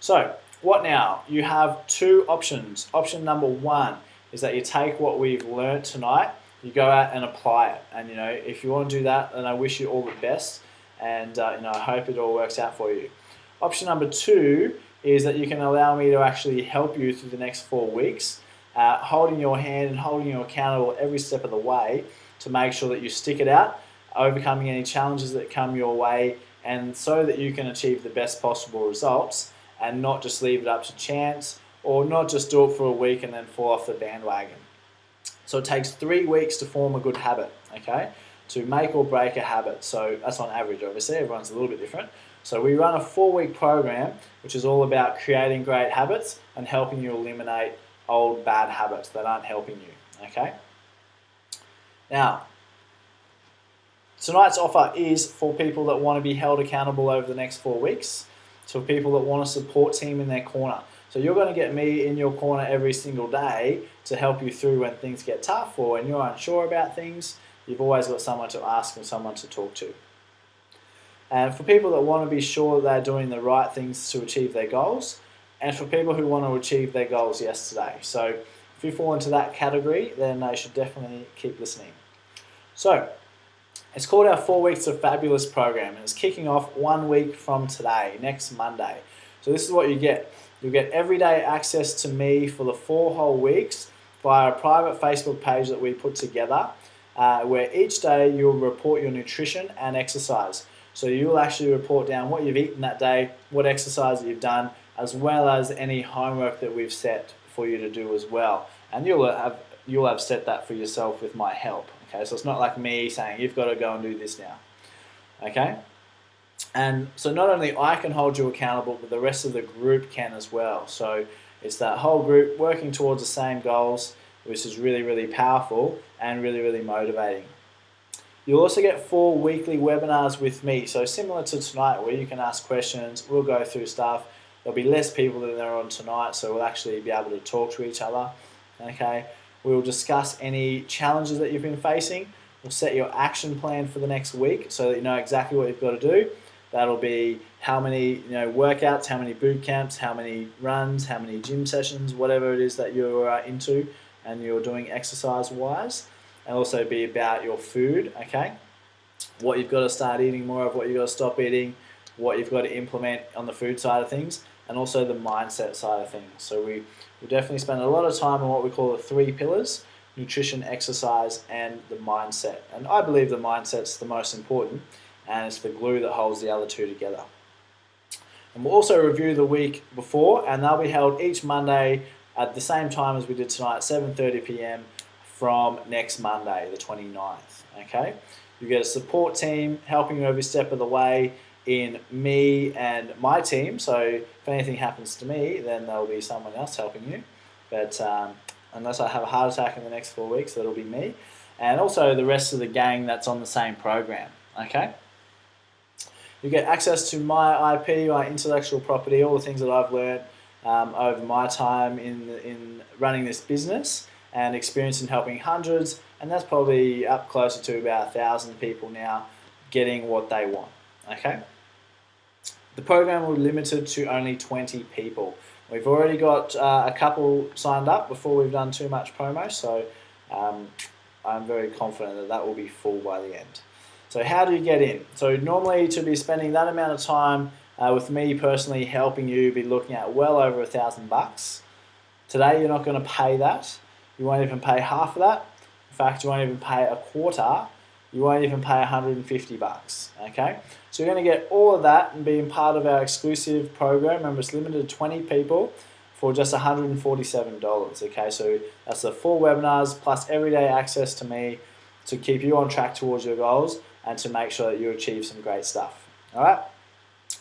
So what now? You have two options. Option number one is that you take what we've learnt tonight, you go out and apply it. And, you know, if you want to do that, then I wish you all the best. And, you know, I hope it all works out for you. Option number two is that you can allow me to actually help you through the next 4 weeks, holding your hand and holding you accountable every step of the way to make sure that you stick it out, overcoming any challenges that come your way, and so that you can achieve the best possible results and not just leave it up to chance, or not just do it for a week and then fall off the bandwagon. So it takes 3 weeks to form a good habit, okay? To make or break a habit. So that's on average, obviously. Everyone's a little bit different. So we run a 4-week program, which is all about creating great habits and helping you eliminate old bad habits that aren't helping you, okay? Now, tonight's offer is for people that want to be held accountable over the next 4 weeks, to people that want a support team in their corner. So you're going to get me in your corner every single day to help you through when things get tough or when you're unsure about things. You've always got someone to ask and someone to talk to. And for people that want to be sure that they're doing the right things to achieve their goals, and for people who want to achieve their goals yesterday. So if you fall into that category, then they should definitely keep listening. So it's called our 4 Weeks of Fabulous program, and it's kicking off 1 week from today, next Monday. So this is what you get. You'll get everyday access to me for the 4 whole weeks via a private Facebook page that we put together, where each day you'll report your nutrition and exercise. So you'll actually report down what you've eaten that day, what exercise that you've done, as well as any homework that we've set for you to do as well. And you'll have set that for yourself with my help. Okay, so it's not like me saying you've got to go and do this now. Okay? And so not only I can hold you accountable, but the rest of the group can as well. So it's that whole group working towards the same goals, which is really, really powerful and really, really motivating. You'll also get 4 weekly webinars with me. So similar to tonight, where you can ask questions, we'll go through stuff. There'll be less people than there are on tonight, so we'll actually be able to talk to each other. Okay? We'll discuss any challenges that you've been facing. We'll set your action plan for the next week so that you know exactly what you've got to do. That'll be how many workouts, how many boot camps, how many runs, how many gym sessions, whatever it is that you're into and you're doing exercise-wise. And also be about your food, okay? What you've got to start eating more of, what you've got to stop eating, what you've got to implement on the food side of things, and also the mindset side of things. So we definitely spend a lot of time on what we call the 3 pillars: nutrition, exercise, and the mindset. And I believe the mindset's the most important, and it's the glue that holds the other 2 together. And we'll also review the week before, and they'll be held each Monday at the same time as we did tonight, 7:30 p.m. from next Monday, the 29th, okay? You get a support team helping you every step of the way in me and my team, so if anything happens to me, then there'll be someone else helping you. But unless I have a heart attack in the next 4 weeks, that'll be me. And also the rest of the gang that's on the same program, okay? You get access to my IP, my intellectual property, all the things that I've learned over my time in running this business and experience in helping hundreds, and that's probably up closer to about 1,000 people now getting what they want, okay? The program will be limited to only 20 people. We've already got a couple signed up before we've done too much promo, so I'm very confident that that will be full by the end. So how do you get in? So normally to be spending that amount of time with me personally helping you, be looking at well over $1,000. Today you're not going to pay that. You won't even pay half of that. In fact, you won't even pay a quarter. You won't even pay $150, okay? So you're going to get all of that and being part of our exclusive program. Remember, it's limited to 20 people for just $147, okay? So that's the 4 webinars plus everyday access to me to keep you on track towards your goals and to make sure that you achieve some great stuff, all right?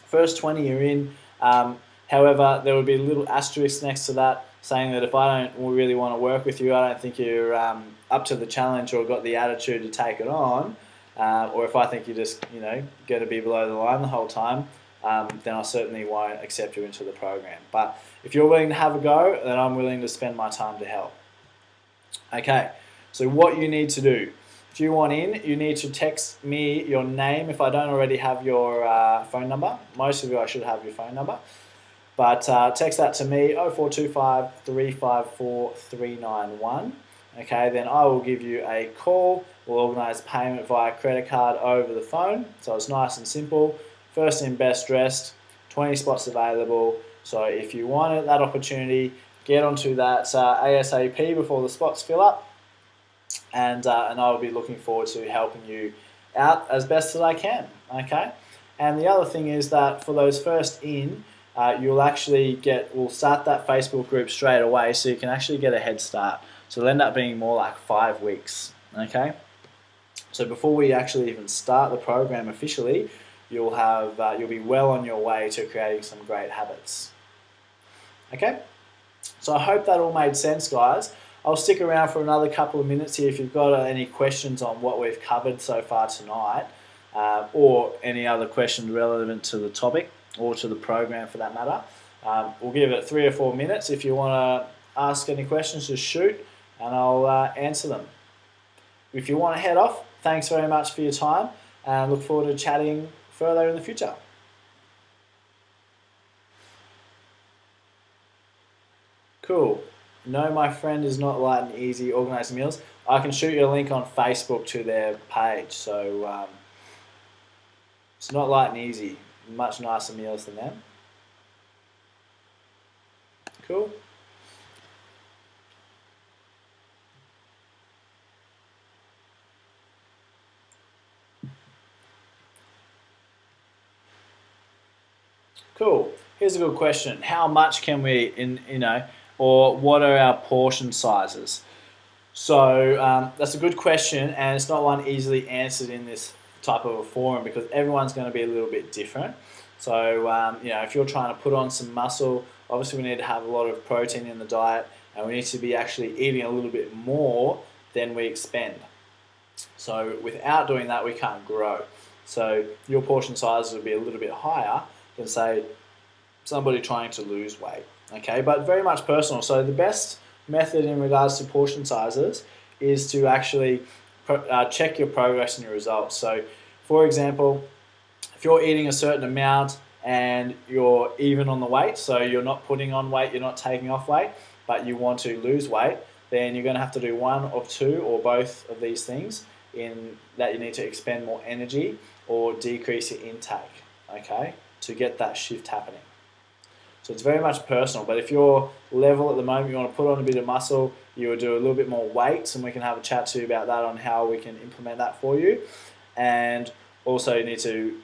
First 20 you're in. However, there would be a little asterisk next to that saying that if I don't really want to work with you, I don't think you're up to the challenge or got the attitude to take it on, or if I think you're just going to be below the line the whole time, then I certainly won't accept you into the program. But if you're willing to have a go, then I'm willing to spend my time to help. Okay, so what you need to do. If you want in, you need to text me your name if I don't already have your phone number. Most of you, I should have your phone number. But text that to me, 0425 354 391. Okay, then I will give you a call. We'll organise payment via credit card over the phone. So it's nice and simple. First in, best dressed, 20 spots available. So if you want that opportunity, get onto that ASAP before the spots fill up, and I'll be looking forward to helping you out as best as I can. Okay, and the other thing is that for those first in, we'll start that Facebook group straight away, so you can actually get a head start. So it'll end up being more like 5 weeks. Okay, so before we actually even start the program officially, you'll be well on your way to creating some great habits. Okay, so I hope that all made sense, guys. I'll stick around for another couple of minutes here if you've got any questions on what we've covered so far tonight, or any other questions relevant to the topic or to the program for that matter. We'll give it 3 or 4 minutes. If you want to ask any questions, just shoot and I'll answer them. If you want to head off, thanks very much for your time and look forward to chatting further in the future. Cool. No, my friend is not light and easy organising meals. I can shoot you a link on Facebook to their page. So it's not light and easy. Much nicer meals than them. Cool. Cool. Here's a good question. How much can we, or what are our portion sizes? So that's a good question, and it's not one easily answered in this type of a forum because everyone's going to be a little bit different. So if you're trying to put on some muscle, obviously we need to have a lot of protein in the diet, and we need to be actually eating a little bit more than we expend. So without doing that, we can't grow. So your portion sizes will be a little bit higher than, say, somebody trying to lose weight. Okay, but very much personal. So the best method in regards to portion sizes is to actually check your progress and your results. So for example, if you're eating a certain amount and you're even on the weight, so you're not putting on weight, you're not taking off weight, but you want to lose weight, then you're going to have to do one of two or both of these things, in that you need to expend more energy or decrease your intake, okay, to get that shift happening. So it's very much personal, but if you're level at the moment, you want to put on a bit of muscle, you will do a little bit more weights, and we can have a chat to you about that on how we can implement that for you. And also you need to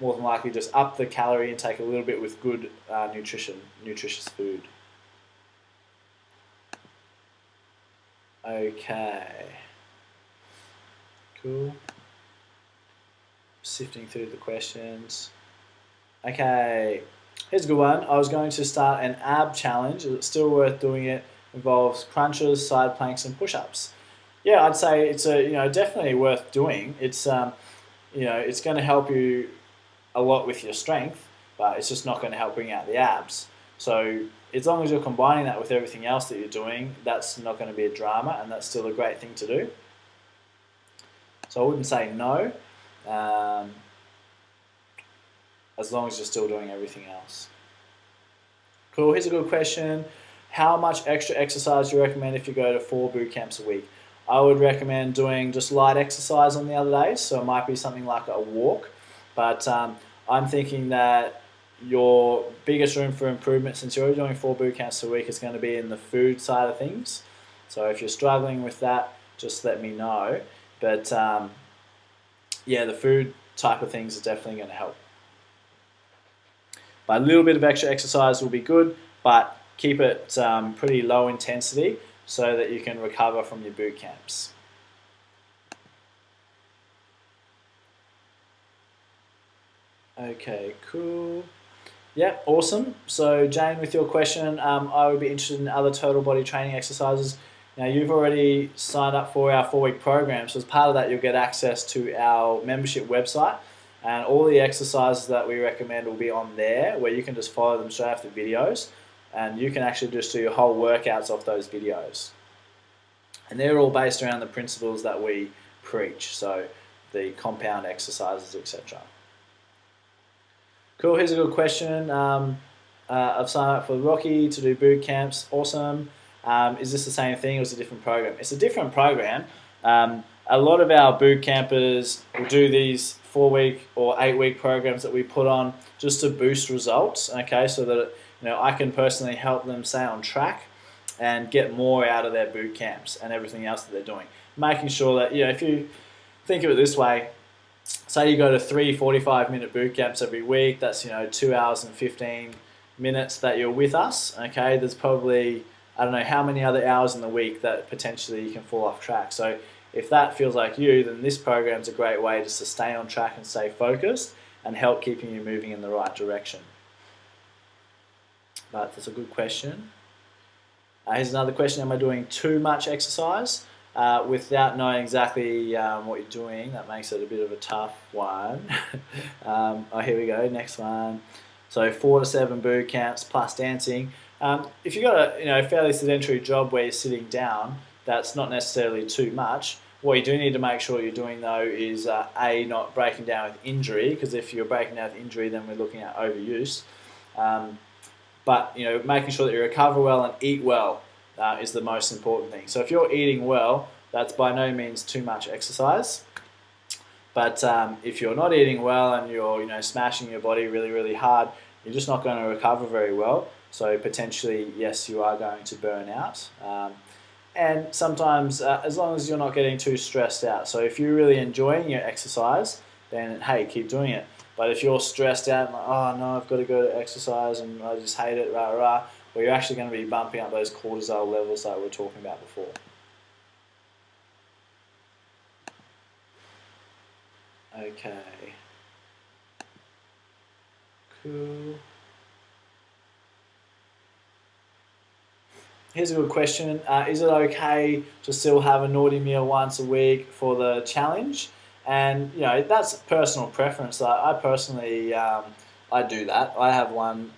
more than likely just up the calorie intake a little bit with good nutritious food. Okay, cool. Sifting through the questions. Okay, here's a good one. I was going to start an ab challenge. Is it still worth doing it? Involves crunches, side planks, and push-ups. Yeah, I'd say it's definitely worth doing. It's it's going to help you a lot with your strength, but it's just not going to help bring out the abs. So as long as you're combining that with everything else that you're doing, that's not going to be a drama, and that's still a great thing to do. So I wouldn't say no, as long as you're still doing everything else. Cool, here's a good question. How much extra exercise do you recommend if you go to 4 boot camps a week? I would recommend doing just light exercise on the other days, so it might be something like a walk, but I'm thinking that your biggest room for improvement, since you're already doing 4 boot camps a week, is going to be in the food side of things. So if you're struggling with that, just let me know. But yeah, the food type of things is definitely going to help. But a little bit of extra exercise will be good, but keep it pretty low intensity so that you can recover from your boot camps. Okay, cool. Yeah, awesome. So Jane, with your question, I would be interested in other total body training exercises. Now you've already signed up for our 4-week program, so as part of that you'll get access to our membership website, and all the exercises that we recommend will be on there, where you can just follow them straight after videos, and you can actually just do your whole workouts off those videos. And they're all based around the principles that we preach, so the compound exercises, etc. Cool, here's a good question. I've signed up for Rocky to do boot camps. Awesome. Is this the same thing or is it a different program? It's a different program. A lot of our boot campers will do these 4-week or 8-week programs that we put on just to boost results, okay, so that I can personally help them stay on track and get more out of their boot camps and everything else that they're doing. Making sure that, if you think of it this way, say you go to 3 45-minute boot camps every week, that's 2 hours and 15 minutes that you're with us. Okay, there's probably, I don't know how many other hours in the week that potentially you can fall off track. So if that feels like you, then this program's a great way just to stay on track and stay focused and help keeping you moving in the right direction. But that's a good question. Here's another question: am I doing too much exercise? Without knowing exactly what you're doing, that makes it a bit of a tough one. Here we go, next one. So 4 to 7 boot camps plus dancing. If you've got a fairly sedentary job where you're sitting down, that's not necessarily too much. What you do need to make sure you're doing though is not breaking down with injury, because if you're breaking down with injury, then we're looking at overuse. But making sure that you recover well and eat well is the most important thing. So if you're eating well, that's by no means too much exercise. But if you're not eating well and you're smashing your body really, really hard, you're just not going to recover very well. So potentially, yes, you are going to burn out. And sometimes, as long as you're not getting too stressed out. So if you're really enjoying your exercise, then hey, keep doing it. But if you're stressed out and like, oh no, I've got to go to exercise and I just hate it, well, you're actually going to be bumping up those cortisol levels that we were talking about before. Okay. Cool. Here's a good question. Is it okay to still have a naughty meal once a week for the challenge? And that's personal preference. I personally, I do that. I have one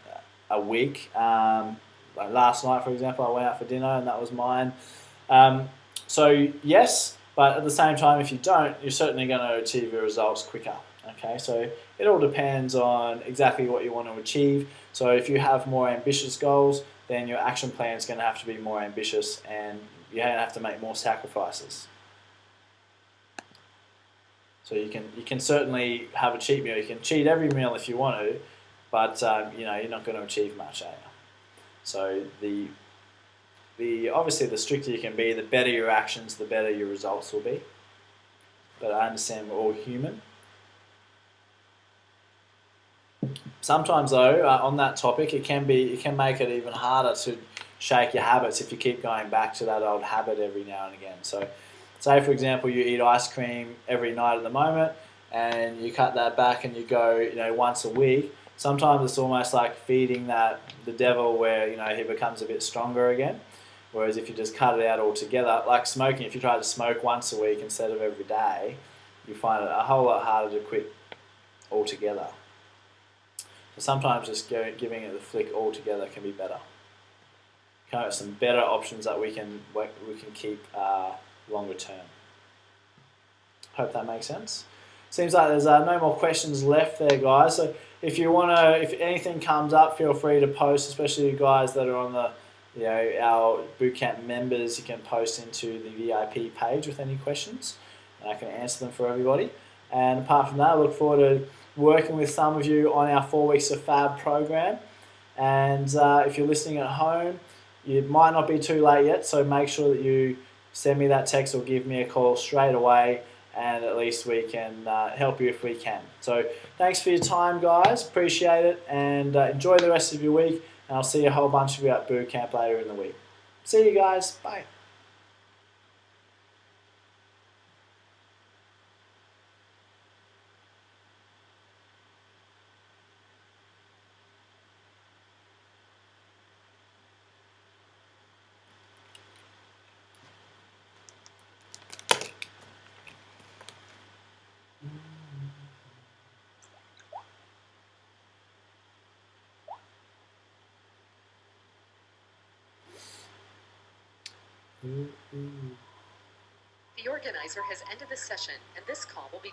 a week. Like last night, for example, I went out for dinner and that was mine. So yes, but at the same time, if you don't, you're certainly going to achieve your results quicker. Okay, so it all depends on exactly what you want to achieve. So if you have more ambitious goals, then your action plan is going to have to be more ambitious and you're going to have to make more sacrifices. So you can certainly have a cheat meal. You can cheat every meal if you want to, but you're not going to achieve much, are you? So obviously the stricter you can be, the better your actions, the better your results will be. But I understand we're all human. Sometimes though, on that topic, it can make it even harder to shake your habits if you keep going back to that old habit every now and again. So, say for example, you eat ice cream every night at the moment, and you cut that back and you go, once a week. Sometimes it's almost like feeding the devil, where he becomes a bit stronger again. Whereas if you just cut it out altogether, like smoking, if you try to smoke once a week instead of every day, you find it a whole lot harder to quit altogether. So sometimes just giving it the flick altogether can be better. Kind of some better options that we can keep longer term. Hope that makes sense. Seems like there's no more questions left there, guys. So if anything comes up, feel free to post, especially you guys that are on the our bootcamp members. You can post into the VIP page with any questions, and I can answer them for everybody. And apart from that, I look forward to working with some of you on our 4 Weeks of Fab program. And if you're listening at home, it might not be too late yet, so make sure that you send me that text or give me a call straight away, and at least we can help you if we can. So thanks for your time, guys. Appreciate it, and enjoy the rest of your week, and I'll see a whole bunch of you at boot camp later in the week. See you guys. Bye. The organizer has ended the session, and this call will be